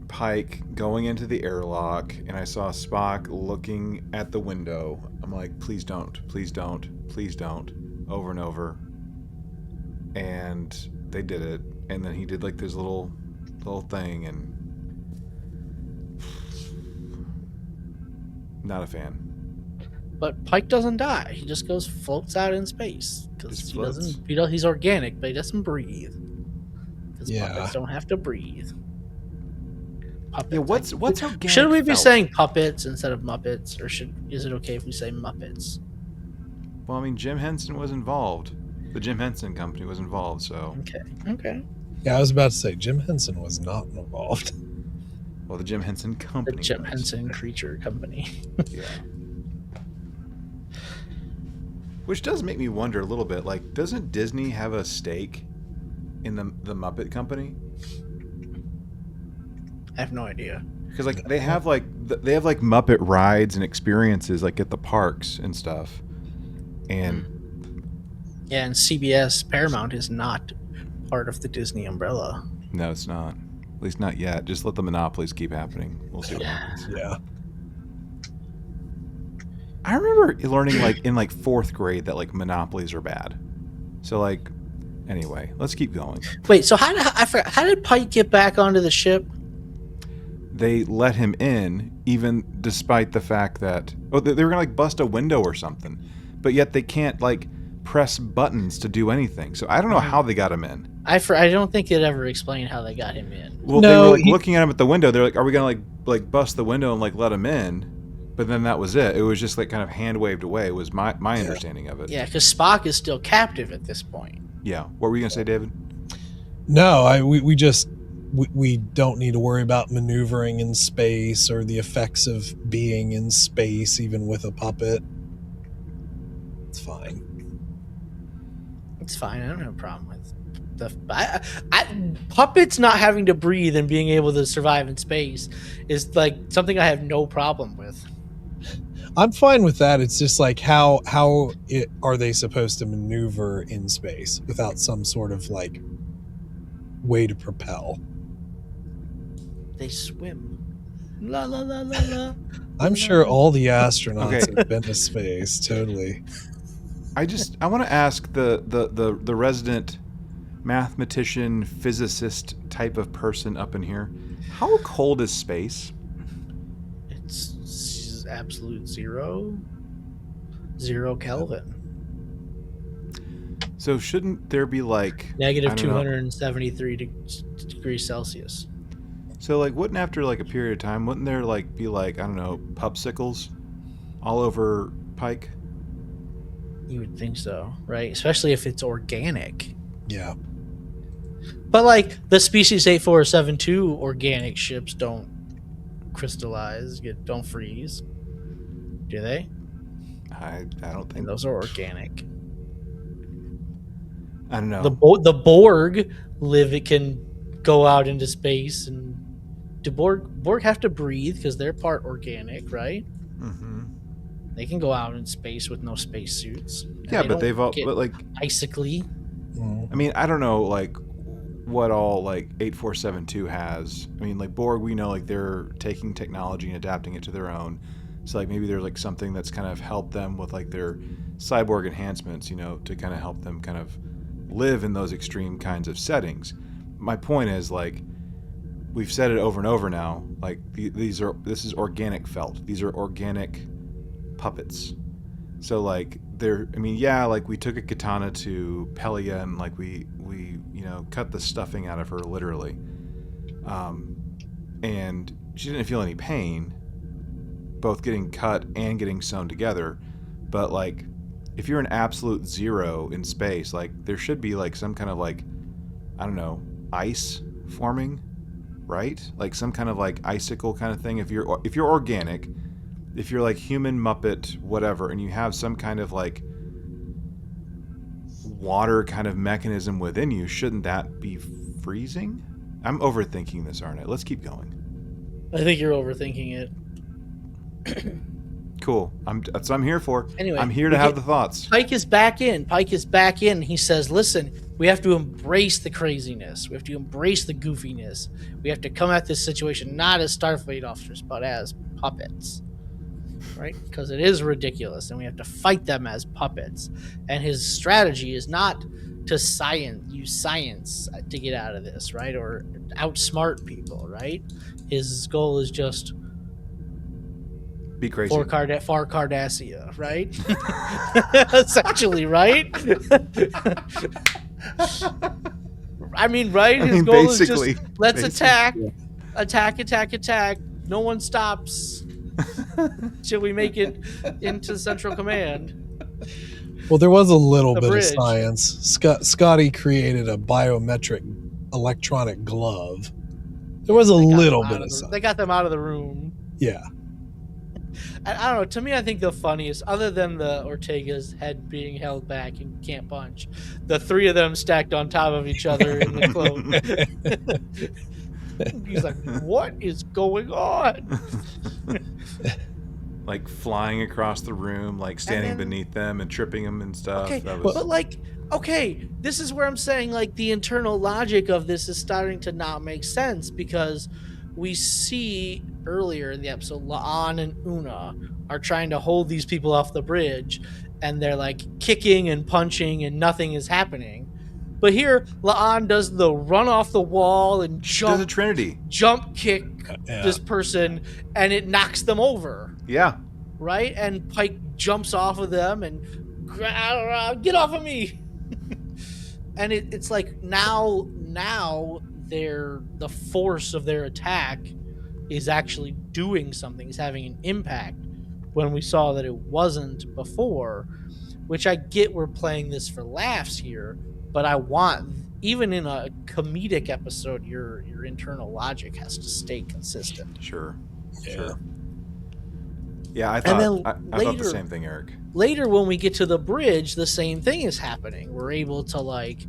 Pike going into the airlock and I saw Spock looking at the window, I'm like, please don't, please don't, please don't, over and over. And they did it, and then he did like this little thing, and not a fan. But Pike doesn't die. He just floats out in space because Just he floats. doesn't. He's organic, but he doesn't breathe. Because puppets don't have to breathe. Puppets. Yeah, what's organic? Should we be felt? saying puppets instead of Muppets, or is it okay if we say Muppets? Well, I mean, Jim Henson was involved. The Jim Henson Company was involved, so. Okay. Yeah, I was about to say Jim Henson was not involved. Well, the Jim Henson Company. The Jim was. Henson Creature Company. Yeah. Which does make me wonder a little bit. Like, doesn't Disney have a stake in the Muppet Company? I have no idea. Because like they have like Muppet rides and experiences like at the parks and stuff, and Yeah, and CBS Paramount is not part of the Disney umbrella. no, it's not. At least not yet. Just let the monopolies keep happening. We'll see what happens. Yeah. I remember learning like in like 4th grade that like monopolies are bad. So like, anyway, let's keep going. Wait, so how did Pike get back onto the ship? They let him in, even despite the fact that they were gonna like bust a window or something, but yet they can't like press buttons to do anything. So I don't know how they got him in. I don't think it ever explained how they got him in. Well, they were like looking at him at the window. They're like, "Are we gonna like bust the window and like let him in?" But then that was it. It was just like kind of hand waved away. Was my understanding of it. Yeah, because Spock is still captive at this point. Yeah. What were you gonna say, David? No, we don't need to worry about maneuvering in space or the effects of being in space, even with a puppet. It's fine. It's fine. I don't have a problem with puppets not having to breathe and being able to survive in space is like something I have no problem with. I'm fine with that. It's just like how are they supposed to maneuver in space without some sort of like way to propel? They swim. La la la la la. I'm sure all the astronauts have been to space. Totally. I want to ask the resident mathematician, physicist type of person up in here. How cold is space? It's absolute 0 Kelvin. So shouldn't there be like Negative I don't know. 273 degrees Celsius. So like wouldn't after like a period of time, wouldn't there like be like, I don't know, popsicles all over Pike? You would think so, right? Especially if it's organic. Yeah. But like the Species 8472 organic ships don't crystallize, don't freeze. Do they? I don't think And those are organic. I don't know. The Borg it can go out into space, and do Borg have to breathe because they're part organic, right? Mm-hmm. They can go out in space with no spacesuits. Yeah, but they've all get but like icically. I mean, I don't know like what all like 8472 has. I mean, like Borg, we know like they're taking technology and adapting it to their own. So like maybe there's like something that's kind of helped them with like their cyborg enhancements, you know, to kind of help them kind of live in those extreme kinds of settings. My point is, like, we've said it over and over now, like this is organic felt. These are organic puppets. So like I mean, yeah, like we took a katana to Pelia and like we you know cut the stuffing out of her literally, and she didn't feel any pain, both getting cut and getting sewn together. But like, if you're an absolute zero in space, like there should be like some kind of like, I don't know, ice forming, right? Like some kind of like icicle kind of thing. If you're organic, if you're like human, Muppet, whatever, and you have some kind of like water kind of mechanism within you, shouldn't that be freezing? I'm overthinking this, aren't I? Let's keep going. I think you're overthinking it. Cool. That's what I'm here for. Anyway, I'm here to have the thoughts. Pike is back in. He says, listen, we have to embrace the craziness. We have to embrace the goofiness. We have to come at this situation not as Starfleet officers, but as puppets. Right? Because it is ridiculous, and we have to fight them as puppets. And his strategy is not to use science to get out of this, right? Or outsmart people, right? His goal is just be crazy. For Cardassia, right? Essentially, right? I mean, right? His goal is just let's attack. No one stops till we make it into Central Command. Well, there was a little bit of science. Scotty created a biometric electronic glove. There was a little bit of science. They got them out of the room. Yeah. I don't know. To me, I think the funniest, other than the Ortega's head being held back and can't punch, the three of them stacked on top of each other in the cloak. He's like, what is going on? Like flying across the room, like standing beneath them and tripping them and stuff. Okay, but like, okay, this is where I'm saying like the internal logic of this is starting to not make sense, because we see earlier in the episode, La'an and Una are trying to hold these people off the bridge, and they're like kicking and punching and nothing is happening. But here, La'an does the run off the wall and jump. Does a Trinity. Jump kick this person, and it knocks them over. Yeah. Right? And Pike jumps off of them and get off of me. And it's like now the force of their attack is actually doing something, is having an impact, when we saw that it wasn't before. Which I get, we're playing this for laughs here, but I want, even in a comedic episode, your internal logic has to stay consistent. Sure. Yeah. Sure. Yeah, I thought the same thing, Eric. Later, when we get to the bridge, the same thing is happening. We're able to like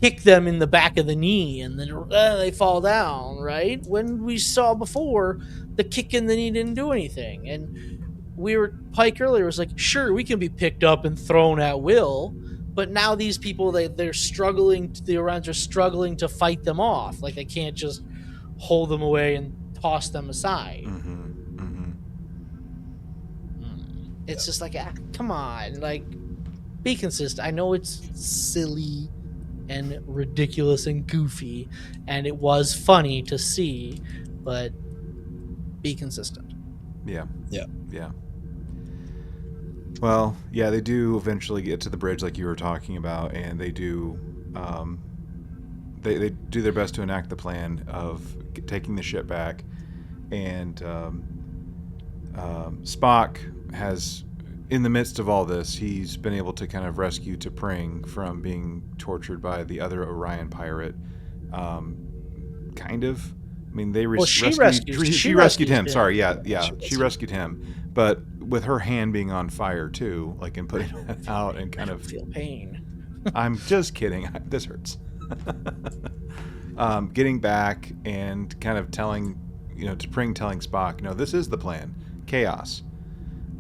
kick them in the back of the knee, and then they fall down, right? When we saw before, the kick in the knee didn't do anything. And Pike earlier was like, sure, we can be picked up and thrown at will, but now these people, they're struggling, the Orions are struggling to fight them off. Like, they can't just hold them away and toss them aside. Mm-hmm. It's just like, come on, like, be consistent. I know it's silly and ridiculous and goofy, and it was funny to see, but be consistent. Yeah. Well, yeah, they do eventually get to the bridge, like you were talking about, and they do they do their best to enact the plan of taking the ship back, and Spock has, in the midst of all this, he's been able to kind of rescue T'Pring from being tortured by the other Orion pirate. Kind of. I mean, she rescued him. Sorry, she rescued him, but with her hand being on fire too, like, and putting it out and kind of feel pain. I'm just kidding. This hurts. Getting back and kind of telling, T'Pring telling Spock, this is the plan. Chaos.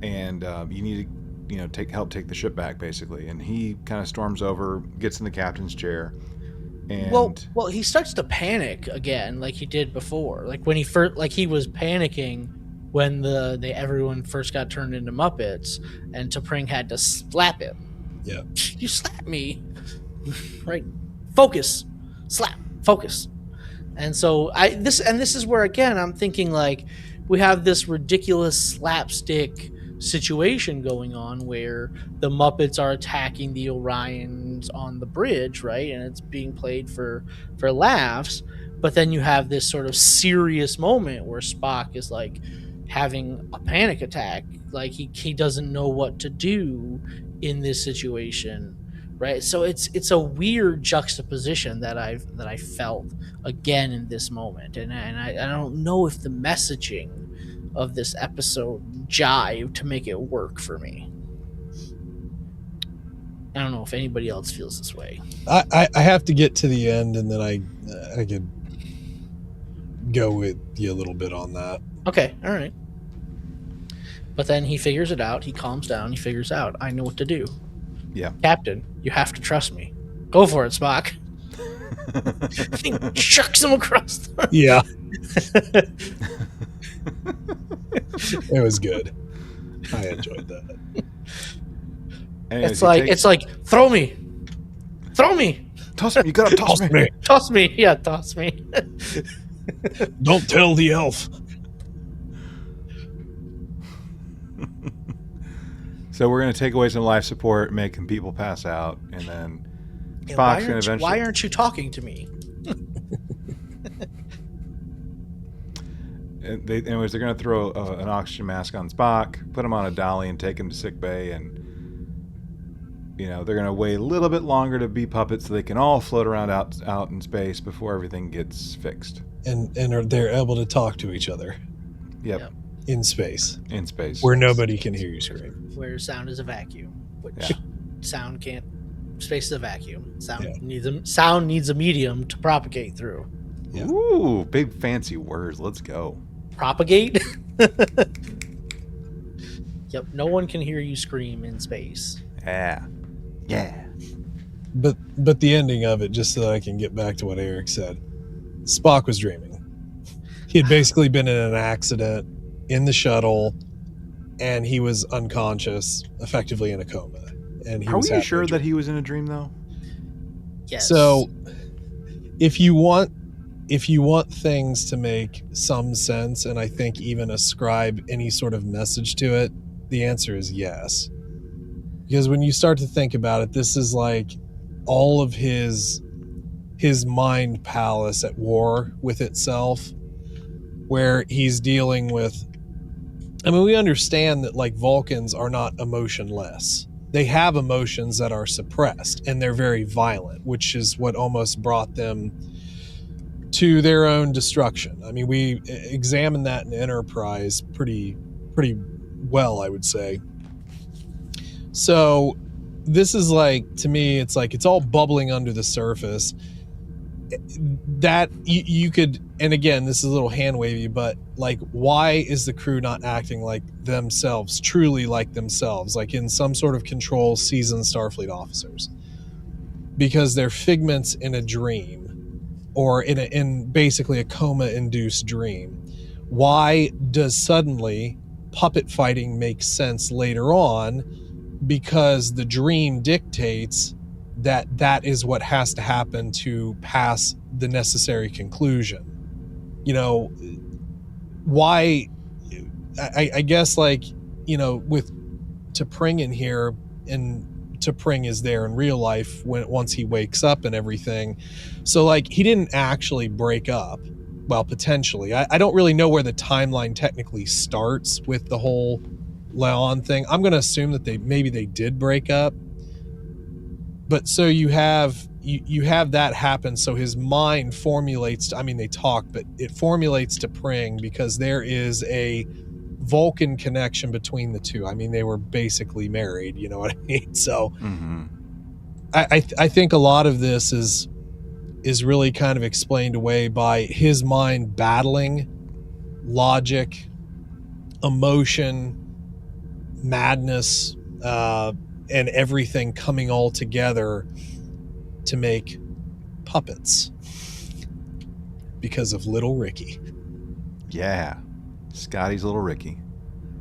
And you need to, help take the ship back, basically. And he kind of storms over, gets in the captain's chair, And well, he starts to panic again, like he did before. Like when he first, like he was panicking when everyone first got turned into Muppets, and T'Pring had to slap him. Yeah. You slapped me, right? Focus, slap, focus. And so this is where again I'm thinking like we have this ridiculous slapstick situation going on where the Muppets are attacking the Orions on the bridge, right? And it's being played for laughs. But then you have this sort of serious moment where Spock is like having a panic attack, like he doesn't know what to do in this situation, right? So it's a weird juxtaposition that I felt again in this moment, and I don't know if the messaging of this episode jive to make it work for me. I don't know if anybody else feels this way. I have to get to the end, and then I could go with you a little bit on that. Okay, all right. But then he figures it out. He calms down. He figures out, I know what to do. Yeah. Captain, you have to trust me. Go for it, Spock. He chucks him across the... Yeah. It was good. I enjoyed that. Anyways, It's like throw me. Toss me. You gotta toss me. Toss me. Yeah, toss me. Don't tell the elf. So we're gonna take away some life support, making people pass out, and then Yeah, Spock's gonna eventually. why aren't you talking to me? Anyways, they're going to throw an oxygen mask on Spock, put him on a dolly, and take him to sick bay. And they're going to wait a little bit longer to be puppets so they can all float around out in space before everything gets fixed. And they're able to talk to each other. Yep. In space. In space. Where nobody can hear you scream. Where sound is a vacuum, which Yeah. sound can't. Space is a vacuum. Sound Yeah. needs a medium to propagate through. Yeah. Ooh, big fancy words. Let's go. Propagate. Yep. No one can hear you scream in space. Yeah. But the ending of it, just so that I can get back to what Eric said, Spock was dreaming. He had basically been in an accident in the shuttle, and he was unconscious, effectively in a coma. And he Are was we sure that he was in a dream though? Yes. So, if you want things to make some sense, and I think even ascribe any sort of message to it, the answer is yes. Because when you start to think about it, this is like all of his mind palace at war with itself, where he's dealing with, I mean, we understand that like Vulcans are not emotionless. They have emotions that are suppressed, and they're very violent, which is what almost brought them to their own destruction. I mean, we examined that in Enterprise pretty well, I would say. So this is like, to me, it's like it's all bubbling under the surface. That you could, and again, this is a little hand wavy, but like, why is the crew not acting like themselves, truly like themselves, like in some sort of control, seasoned Starfleet officers? Because they're figments in a dream, or in basically a coma-induced dream. Why does suddenly puppet fighting make sense later on? Because the dream dictates that is what has to happen to pass the necessary conclusion. Why? I guess, like, with T'Pring in here, and T'Pring is there in real life once he wakes up and everything. So like, he didn't actually break up. Well, potentially. I don't really know where the timeline technically starts with the whole Leon thing. I'm going to assume that maybe they did break up. But so you have that happen. So his mind formulates, I mean, they talk, but it formulates T'Pring because there is a Vulcan connection between the two. I mean, they were basically married, you know what I mean? So I think a lot of this is really kind of explained away by his mind battling logic, emotion, madness, and everything coming all together to make puppets because of little Ricky. Yeah. Scotty's little Ricky.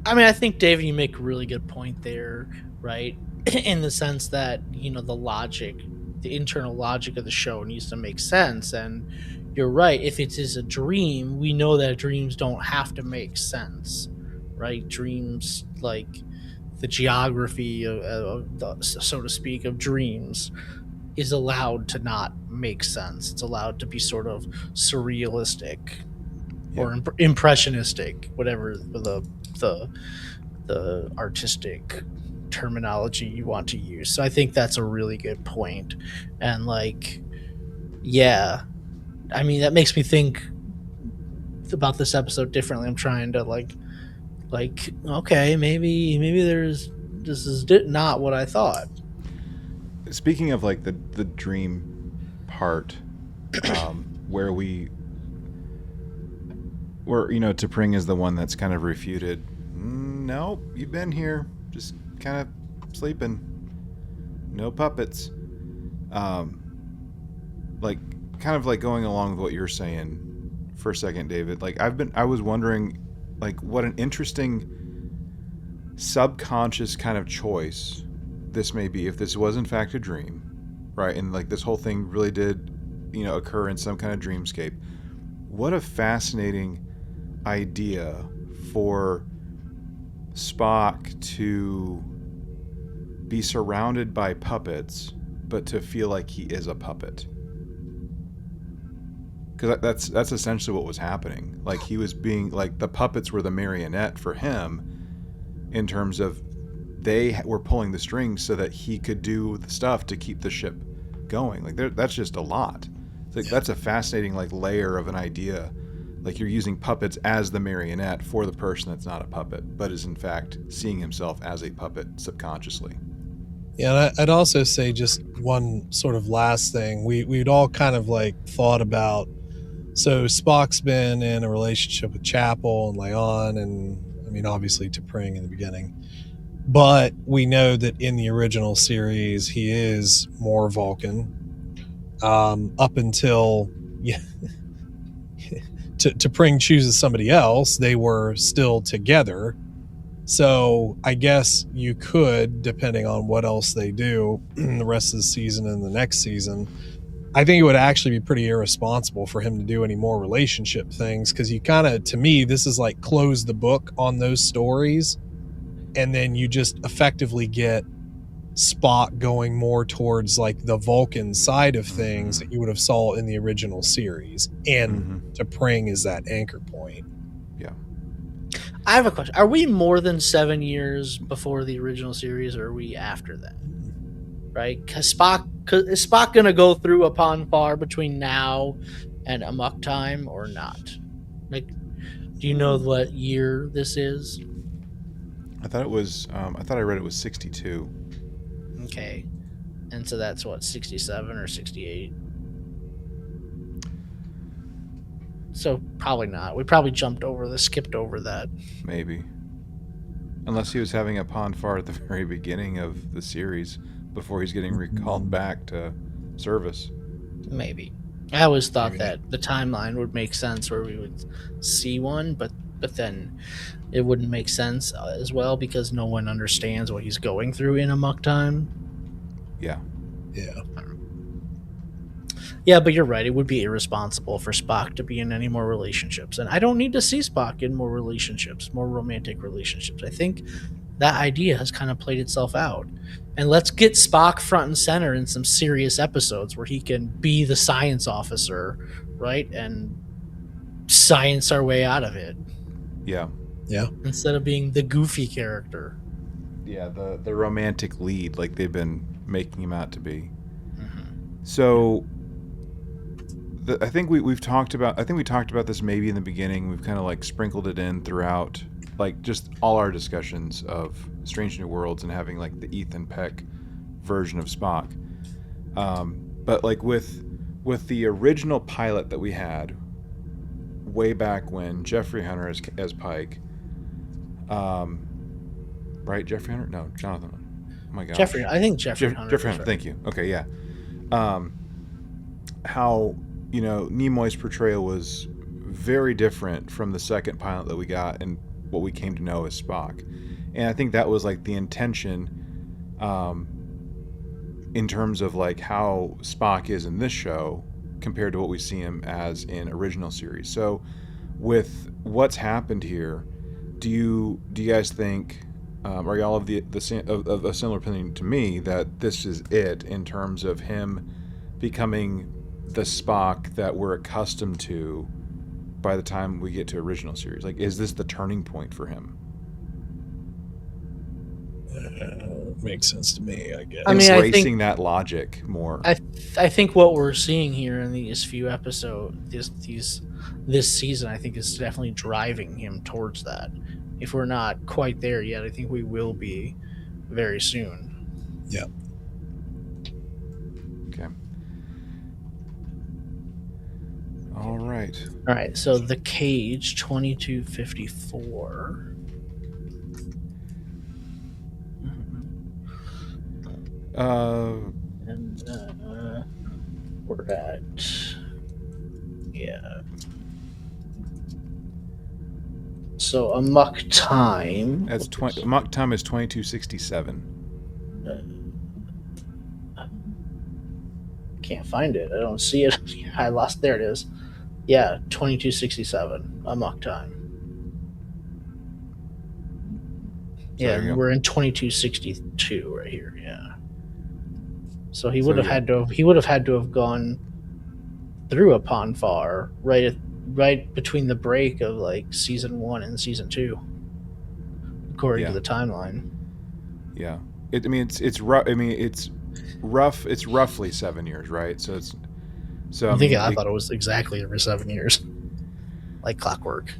I mean, I think, David, you make a really good point there, right? In the sense that, you know, the internal logic of the show needs to make sense. And you're right. If it is a dream, we know that dreams don't have to make sense, right? Dreams, like the geography of the, so to speak, of dreams is allowed to not make sense. It's allowed to be sort of surrealistic or impressionistic, whatever the artistic terminology you want to use. So I think that's a really good point. And like, yeah, I mean, that makes me think about this episode differently. I'm trying to like, okay, maybe this is not what I thought. Speaking of like the dream part, where you know, T'Pring is the one that's kind of refuted. Nope, you've been here, just kind of sleeping. No puppets. Like, kind of like going along with what you're saying for a second, David. Like, I was wondering, like, what an interesting subconscious kind of choice this may be if this was in fact a dream, right? And like this whole thing really did, you know, occur in some kind of dreamscape. What a fascinating idea for Spock to be surrounded by puppets, but to feel like he is a puppet. Because that's essentially what was happening. Like, he was being, like, the puppets were the marionette for him, in terms of they were pulling the strings so that he could do the stuff to keep the ship going. Like, that's just a lot. It's like, that's a fascinating, like, layer of an idea. Like, you're using puppets as the marionette for the person that's not a puppet, but is in fact seeing himself as a puppet subconsciously. Yeah, and I'd also say just one sort of last thing. We'd all kind of like thought about, so Spock's been in a relationship with Chapel and Leon, and I mean, obviously T'Pring in the beginning. But we know that in the original series, he is more Vulcan. Up until T'Pring chooses somebody else, they were still together. So I guess you could, depending on what else they do in the rest of the season and the next season, I think it would actually be pretty irresponsible for him to do any more relationship things, because you kind of, to me, this is like close the book on those stories, and then you just effectively get Spock going more towards like the Vulcan side of things that you would have saw in the original series, and T'Pring is that anchor point. Yeah. I have a question. Are we more than 7 years before the original series, or are we after that? Right? Is Spock going to go through a Ponfar between now and Amok time or not? Like, do you know what year this is? I thought it was. I thought I read it was 62. Okay, and so that's what, 67 or 68. So probably not. We probably skipped over that. Maybe. Unless he was having a Ponfar at the very beginning of the series before he's getting recalled back to service. Maybe. I always thought that the timeline would make sense where we would see one, but then it wouldn't make sense as well because no one understands what he's going through in Amok time. Yeah. Yeah. Yeah, but you're right. It would be irresponsible for Spock to be in any more relationships. And I don't need to see Spock in more relationships, more romantic relationships. I think that idea has kind of played itself out. And let's get Spock front and center in some serious episodes where he can be the science officer, right? And science our way out of it. Yeah. Yeah. Instead of being the goofy character. Yeah, the romantic lead, like they've been making him out to be. So I think we talked about this maybe in the beginning. We've kind of like sprinkled it in throughout, like just all our discussions of Strange New Worlds and having like the Ethan Peck version of Spock. But like with the original pilot that we had way back when, Jeffrey Hunter as Pike, right? Jeffrey Hunter? No, Jonathan. Oh my gosh. I think Jeffrey Hunter. Jeffrey Hunter. Right. Thank you. Okay, yeah. how, you know, Nimoy's portrayal was very different from the second pilot that we got and what we came to know as Spock. And I think that was like the intention, in terms of like how Spock is in this show compared to what we see him as in original series. So with what's happened here, do you guys think, are y'all of of a similar opinion to me that this is it in terms of him becoming the Spock that we're accustomed to by the time we get to original series? Like, is this the turning point for him? Makes sense to me, I guess. I mean, I Embracing think that logic more. I think what we're seeing here in these few episodes, this season, I think is definitely driving him towards that. If we're not quite there yet, I think we will be very soon. Yeah. Okay. All right. All right. So the cage 2254. And we're at, yeah. So amok time. That's Mach time is 2267. Can't find it. I don't see it. I lost. There it is. Yeah, 2267 amok time. So Yeah, there you go. we're in 2262 right here. Yeah. So he So, would have yeah. had to have gone through a Ponfar right between the break of like season 1 and season 2, according Yeah. to the timeline. Yeah. It's rough. I mean, it's rough. It's roughly 7 years, right? So it's. So I thought it was exactly every 7 years, like clockwork.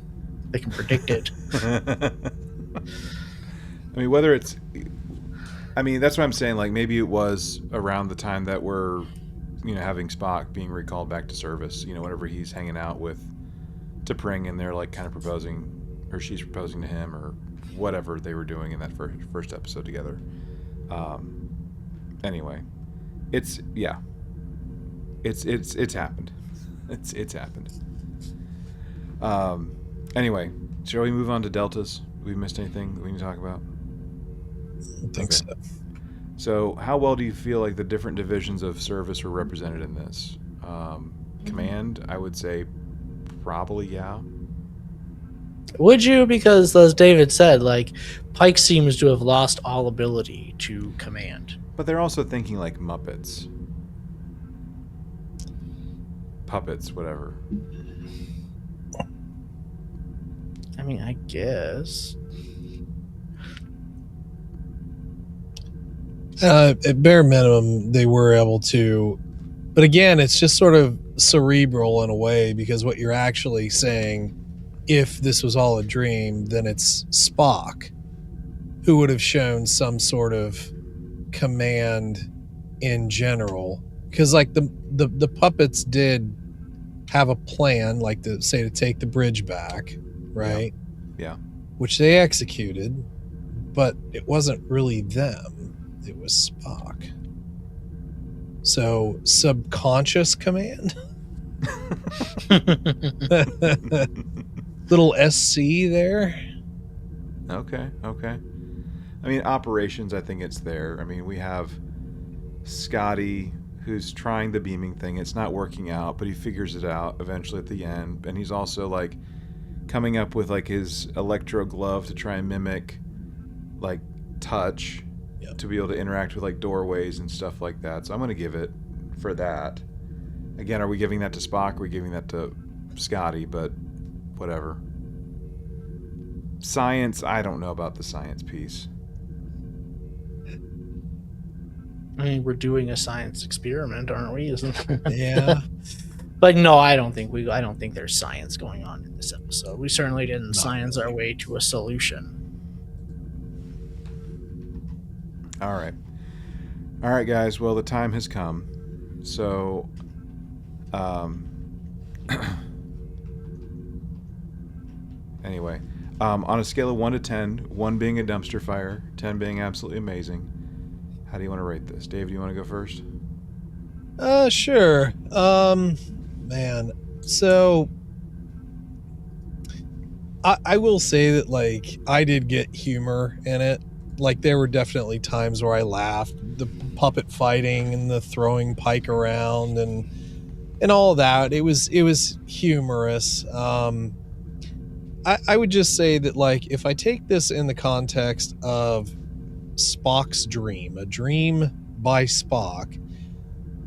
They can predict it. I mean, whether it's. I mean, that's what I'm saying. Like, maybe it was around the time that we're, you know, having Spock being recalled back to service. You know, whenever he's hanging out with T'Pring and they're like kind of proposing, or she's proposing to him, or whatever they were doing in that first episode together. Anyway, it's happened. It's happened. Anyway, shall we move on to deltas? We missed anything that we need to talk about? I think so. So, how well do you feel like the different divisions of service were represented in this? Command, I would say probably yeah. Would you? Because as David said, like Pike seems to have lost all ability to command. But they're also thinking like Muppets. Puppets, whatever. I mean, I guess. At bare minimum, they were able to, but again, it's just sort of cerebral in a way, because what you're actually saying, if this was all a dream, then it's Spock who would have shown some sort of command in general, because like the puppets did have a plan, like to take the bridge back, right? Yeah. Which they executed, but it wasn't really them. It was Spock. So, subconscious command? Little SC there? Okay. I mean, operations, I think it's there. I mean, we have Scotty, who's trying the beaming thing. It's not working out, but he figures it out eventually at the end. And he's also, like, coming up with, like, his electro glove to try and mimic, like, touch. Yep. To be able to interact with like doorways and stuff like that. So I'm going to give it for that. Again, are we giving that to Spock? Are we giving that to Scotty? But whatever. Science, I don't know about the science piece. I mean, we're doing a science experiment, aren't we? Isn't Yeah. But no, I don't think there's science going on in this episode. We certainly didn't science our way to a solution. All right, guys. Well, the time has come. So, anyway, on a scale of 1 to 10, 1 being a dumpster fire, 10 being absolutely amazing, how do you want to rate this? Dave, do you want to go first? Sure. Man. So I will say that, like, I did get humor in it. Like, there were definitely times where I laughed. The puppet fighting and the throwing Pike around and all that. It was humorous. I would just say that, like, if I take this in the context of Spock's dream, a dream by Spock,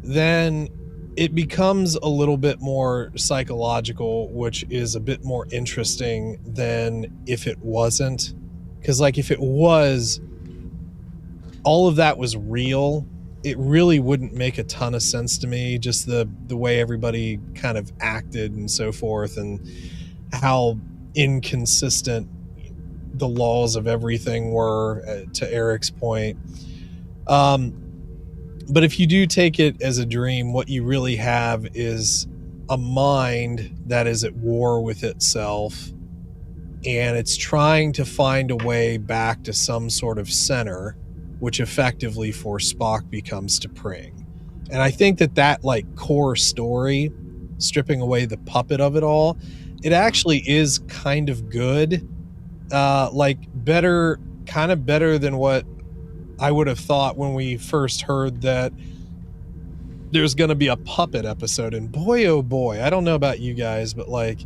then it becomes a little bit more psychological, which is a bit more interesting than if it wasn't. Because, like, if it was, all of that was real, it really wouldn't make a ton of sense to me, just the way everybody kind of acted and so forth, and how inconsistent the laws of everything were, to Eric's point. But if you do take it as a dream, what you really have is a mind that is at war with itself, and it's trying to find a way back to some sort of center, which effectively for Spock becomes T'Pring. And I think that like core story, stripping away the puppet of it all, it actually is kind of good. Like better, kind of better than what I would have thought when we first heard that there's going to be a puppet episode. And boy, oh boy, I don't know about you guys, but like,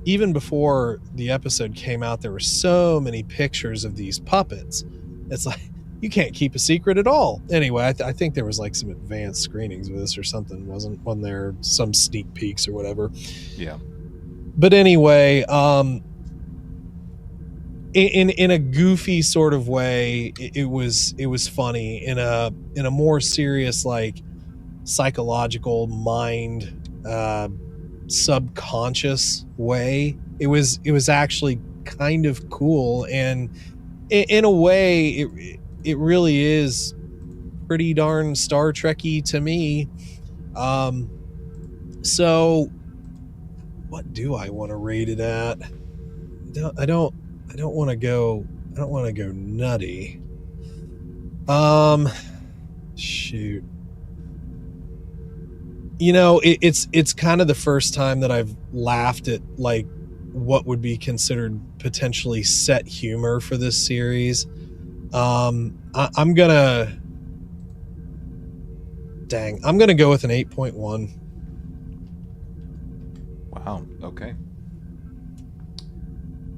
even before the episode came out, there were so many pictures of these puppets. It's like, you can't keep a secret at all. Anyway, I think there was like some advanced screenings of this or something. Wasn't there some sneak peeks or whatever? Yeah. But anyway, in a goofy sort of way, it was funny. In a more serious, like, psychological mind, subconscious way, it was actually kind of cool. And in a way, it really is pretty darn Star Trek-y to me. So what do I want to rate it at? I don't want to go nutty. Shoot. You know, it's kind of the first time that I've laughed at, like, what would be considered potentially set humor for this series. I'm gonna go with an 8.1. Wow. Okay.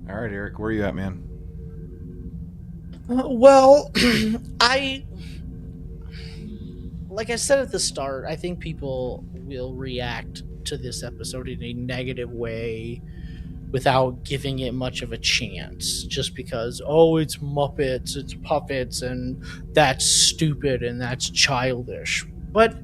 All right, Eric, where are you at, man? Well, like I said at the start, I think people will react to this episode in a negative way without giving it much of a chance, just because, oh, it's Muppets, it's puppets, and that's stupid and that's childish. But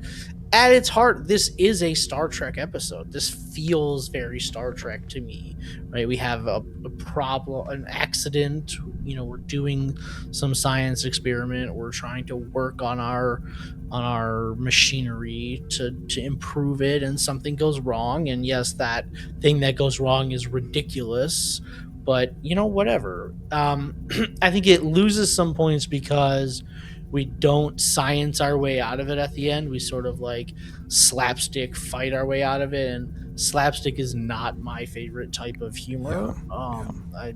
at its heart, this is a Star Trek episode. This feels very Star Trek to me, right? We have a problem, an accident. You know, we're doing some science experiment. We're trying to work on our machinery to improve it, and something goes wrong. And yes, that thing that goes wrong is ridiculous, but you know, whatever. I think it loses some points because we don't science our way out of it at the end. We sort of like slapstick fight our way out of it, and slapstick is not my favorite type of humor. I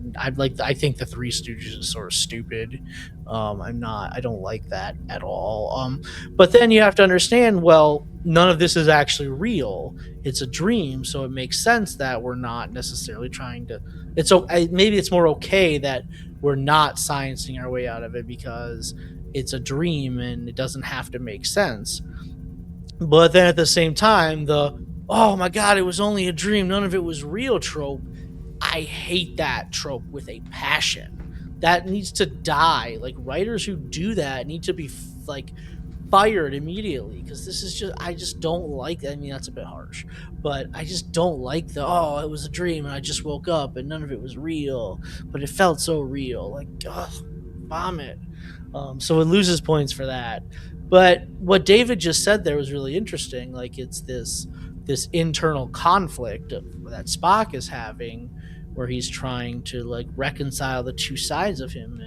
think the Three Stooges is sort of stupid. I don't like that at all. But then you have to understand, well, none of this is actually real. It's a dream, so it makes sense that we're not necessarily trying to. Maybe it's more okay that we're not sciencing our way out of it because it's a dream and it doesn't have to make sense. But then at the same time, oh my god, it was only a dream, none of it was real trope, I hate that trope with a passion. That needs to die. Like, writers who do that need to be like fired immediately, because this is I just don't like. I mean, that's a bit harsh, but I just don't like oh, it was a dream and I just woke up and none of it was real, but it felt so real. Like, ugh, vomit. So it loses points for that. But what David just said there was really interesting. Like, it's this internal conflict that Spock is having, where he's trying to like reconcile the two sides of him,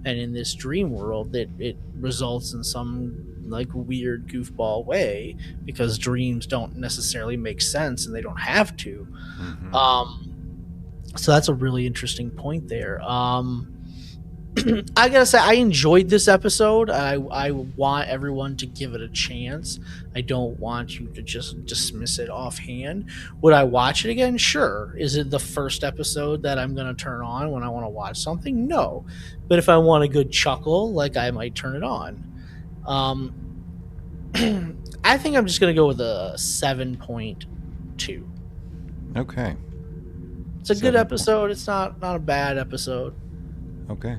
and in this dream world, that it results in some like weird goofball way, because dreams don't necessarily make sense and they don't have to. So that's a really interesting point there. I gotta say, I enjoyed this episode. I want everyone to give it a chance. I don't want you to just dismiss it offhand. Would I watch it again? Sure. Is it the first episode that I'm gonna turn on when I want to watch something? No. But if I want a good chuckle, like, I might turn it on. I think I'm just gonna go with a 7.2. Okay. It's a good episode. It's not a bad episode. Okay.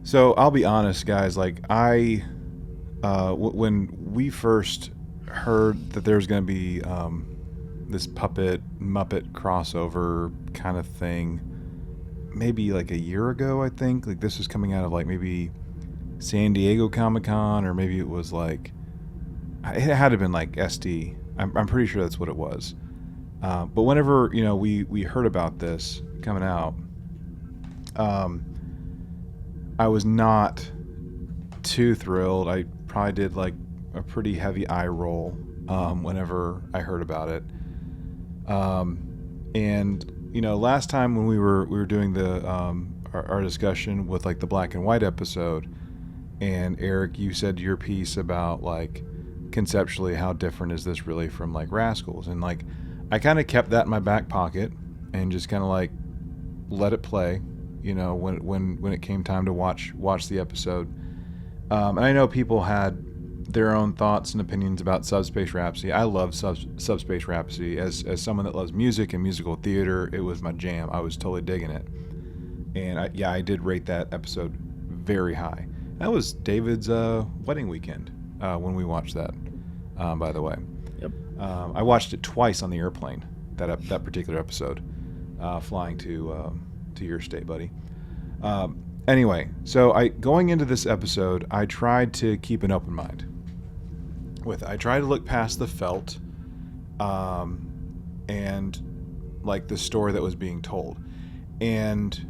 So I'll be honest, guys. Like, when we first heard that there was going to be this puppet Muppet crossover kind of thing, maybe like a year ago, I think. Like, this was coming out of like maybe San Diego Comic-Con, or maybe it was like, it had to have been like SD. I'm pretty sure that's what it was. But whenever we heard about this coming out, I was not too thrilled. I probably did like a pretty heavy eye roll whenever I heard about it. And last time when we were doing the our discussion with like the black and white episode, and Eric, you said your piece about like conceptually how different is this really from like Rascals, and like I kind of kept that in my back pocket and just kind of like let it play. When it came time to watch the episode, and I know people had their own thoughts and opinions about Subspace Rhapsody. I love Subspace Rhapsody as someone that loves music and musical theater. It was my jam. I was totally digging it, and I did rate that episode very high. That was David's wedding weekend when we watched that. By the way, Yep. I watched it twice on the airplane. That particular episode, flying to your state, buddy. Anyway, so going into this episode, I tried to keep an open mind. I tried to look past the felt, and like the story that was being told, and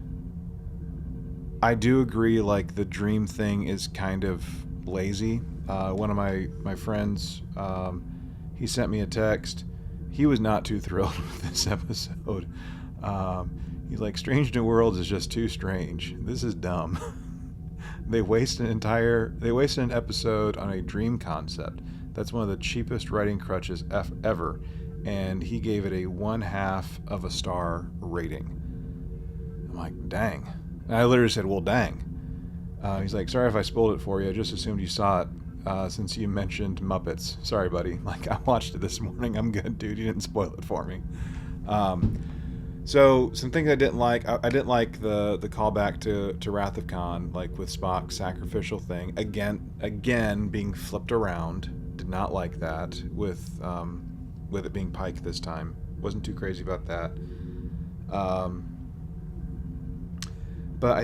I do agree. Like, the dream thing is kind of lazy. One of my friends, he sent me a text. He was not too thrilled with this episode. He's like, Strange New Worlds is just too strange. This is dumb. They wasted an episode on a dream concept. That's one of the cheapest writing crutches ever. And he gave it a 1/2 of a star rating. I'm like, dang. And I literally said, well, dang. He's like, sorry if I spoiled it for you. I just assumed you saw it since you mentioned Muppets. Sorry, buddy. Like, I watched it this morning. I'm good, dude. You didn't spoil it for me. So some things I didn't like. I didn't like the callback to Wrath of Khan, like with Spock's sacrificial thing. Again being flipped around. Did not like that with it being Pike this time. Wasn't too crazy about that. But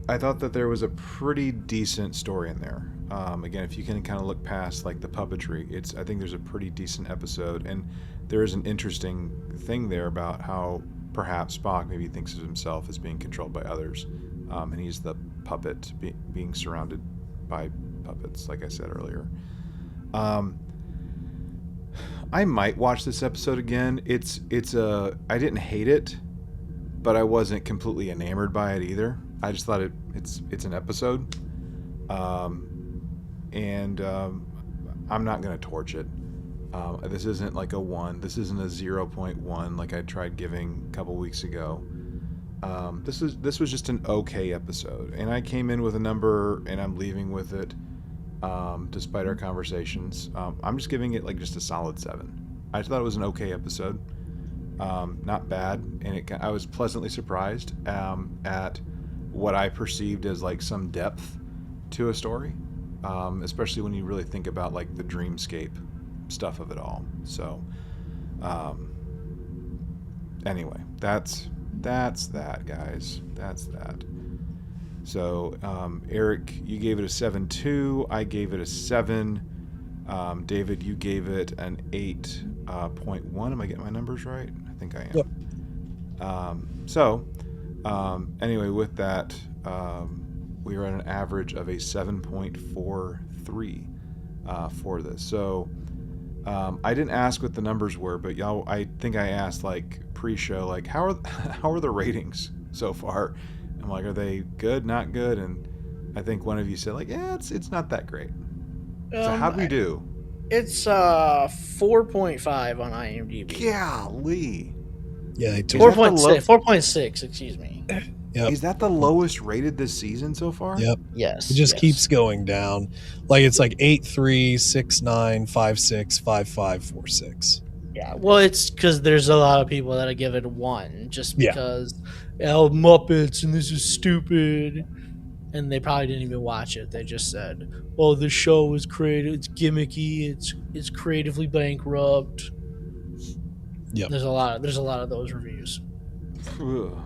I thought that there was a pretty decent story in there. Again, if you can kind of look past like the puppetry, I think there's a pretty decent episode, and there is an interesting thing there about how perhaps Spock maybe thinks of himself as being controlled by others, and he's the puppet being surrounded by puppets, like I said earlier. I might watch this episode again. I didn't hate it, but I wasn't completely enamored by it either. I just thought it's an episode, and I'm not gonna torch it. This isn't like a 1. This isn't a 0.1 like I tried giving a couple weeks ago. This was just an okay episode, and I came in with a number, and I'm leaving with it, despite our conversations. I'm just giving it like just a solid 7. I just thought it was an okay episode, not bad, and I was pleasantly surprised at what I perceived as like some depth to a story, especially when you really think about like the dreamscape stuff of it all. So anyway, that's that, guys. That's that. So Eric, you gave it a 7.2. I gave it a 7. David, you gave it an 8.1. Am I getting my numbers right? I think I am. Yep. Anyway, with that, we are at an average of a 7.43. 3 for this. So I didn't ask what the numbers were, but y'all, I think I asked like pre-show, like how are the ratings so far? I'm like, are they good, not good? And I think one of you said like, yeah, it's not that great. So how'd we do? It's 4.5 on IMDb. Golly. Yeah, they 4.6. 4.6. Excuse me. Yep. Is that the lowest rated this season so far? Yep. Yes. It just yes. keeps going down. Like it's like 8.3, 6.9, 5.6, 5.5, 4.6. Yeah. Well, it's because there's a lot of people that give it 1 just Yeah. because Muppets and this is stupid, and they probably didn't even watch it. They just said, "Oh, the show is creative. It's gimmicky. It's creatively bankrupt." Yep. There's a lot of those reviews. Ugh.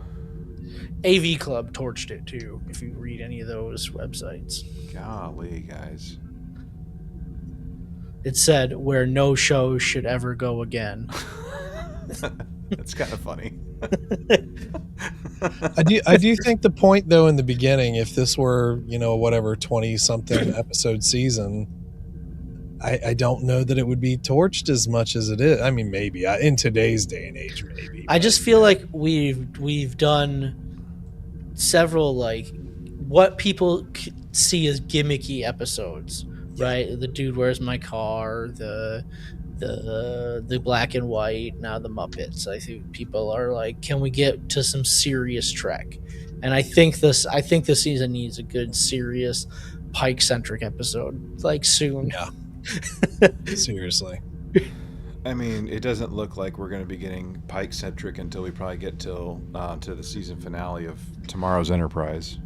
AV Club torched it too. If you read any of those websites, Golly, guys. it said where no show should ever go again. That's kind of funny. I do think the point though in the beginning, if this were, whatever 20 something episode season, I don't know that it would be torched as much as it is. I mean, maybe in today's day and age, maybe. I just feel like we've done several like what people see as gimmicky episodes, right? The Dude, Where's My Car? The black and white, now the Muppets. I think people are like, can we get to some serious Trek? And I think this season needs a good serious Pike centric episode like soon. Yeah. Seriously. I mean, it doesn't look like we're going to be getting Pike centric until we probably get to the season finale of Tomorrow's Enterprise.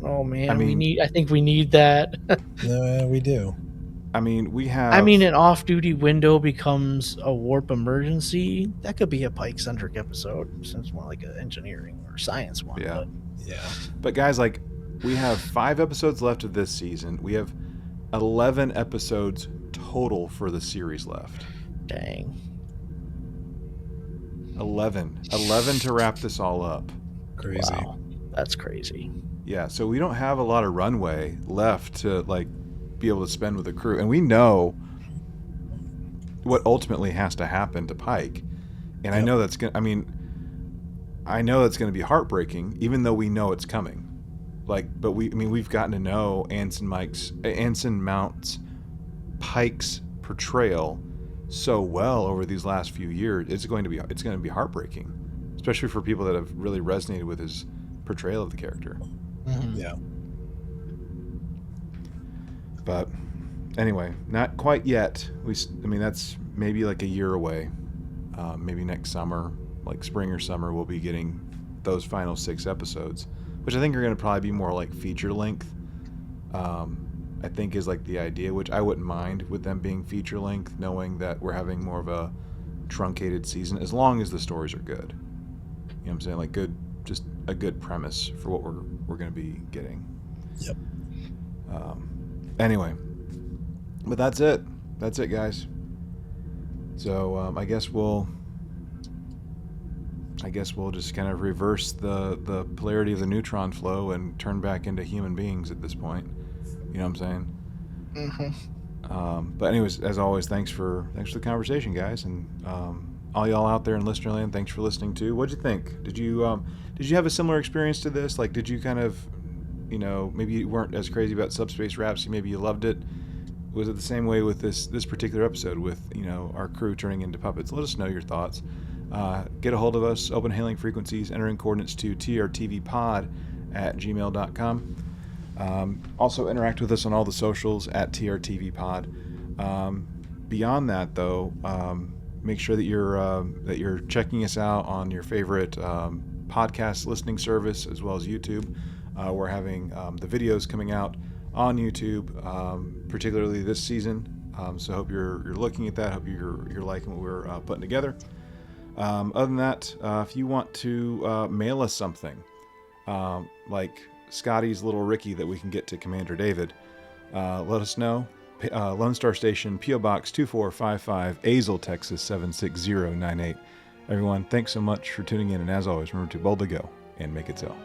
Oh man, I mean, I think we need that. No, we do. I mean, we have. I mean, an off-duty window becomes a warp emergency. That could be a Pike-centric episode, since it's more like an engineering or science one. Yeah. Yeah. But guys, like, we have 5 episodes left of this season. We have 11 episodes total for the series left. Dang. 11 to wrap this all up. Crazy. Wow. That's crazy. Yeah, so we don't have a lot of runway left to like be able to spend with the crew, and we know what ultimately has to happen to Pike. And I know that's gonna. I know that's going to be heartbreaking, even though we know it's coming. Like, but we've gotten to know Anson Mount's Pike's portrayal so well over these last few years. It's going to be heartbreaking, especially for people that have really resonated with his portrayal of the character. Mm-hmm. Yeah. But anyway, not quite yet. That's maybe like a year away. Maybe next summer, like spring or summer, we'll be getting those final 6 episodes, which I think are going to probably be more like feature length. I think is like the idea, which I wouldn't mind with them being feature length, knowing that we're having more of a truncated season, as long as the stories are good. You know what I'm saying? Like good, just a good premise for what we're going to be getting. Yep. Anyway, but that's it, guys. So I guess we'll just kind of reverse the polarity of the neutron flow and turn back into human beings at this point. You know what I'm saying? Mm-hmm. But anyways, as always, thanks for the conversation, guys, and all y'all out there in listener land, thanks for listening too. What'd you think? Did you have a similar experience to this? Like, did you kind of, maybe you weren't as crazy about Subspace Rhapsody, maybe you loved it? Was it the same way with this particular episode with our crew turning into puppets? Let us know your thoughts. Get a hold of us, open hailing frequencies, entering coordinates to trtvpod@gmail.com. Also interact with us on all the socials at trtvpod. Beyond that, though, make sure that you're checking us out on your favorite podcast listening service as well as YouTube. We're having the videos coming out on YouTube, particularly this season. So hope you're looking at that. Hope you're liking what we're putting together. Other than that, if you want to mail us something, like Scotty's little Ricky that we can get to Commander David, let us know. Lone Star Station, P.O. Box 2455, Azle, Texas 76098. Everyone, thanks so much for tuning in, and as always, remember to boldly go and make it so.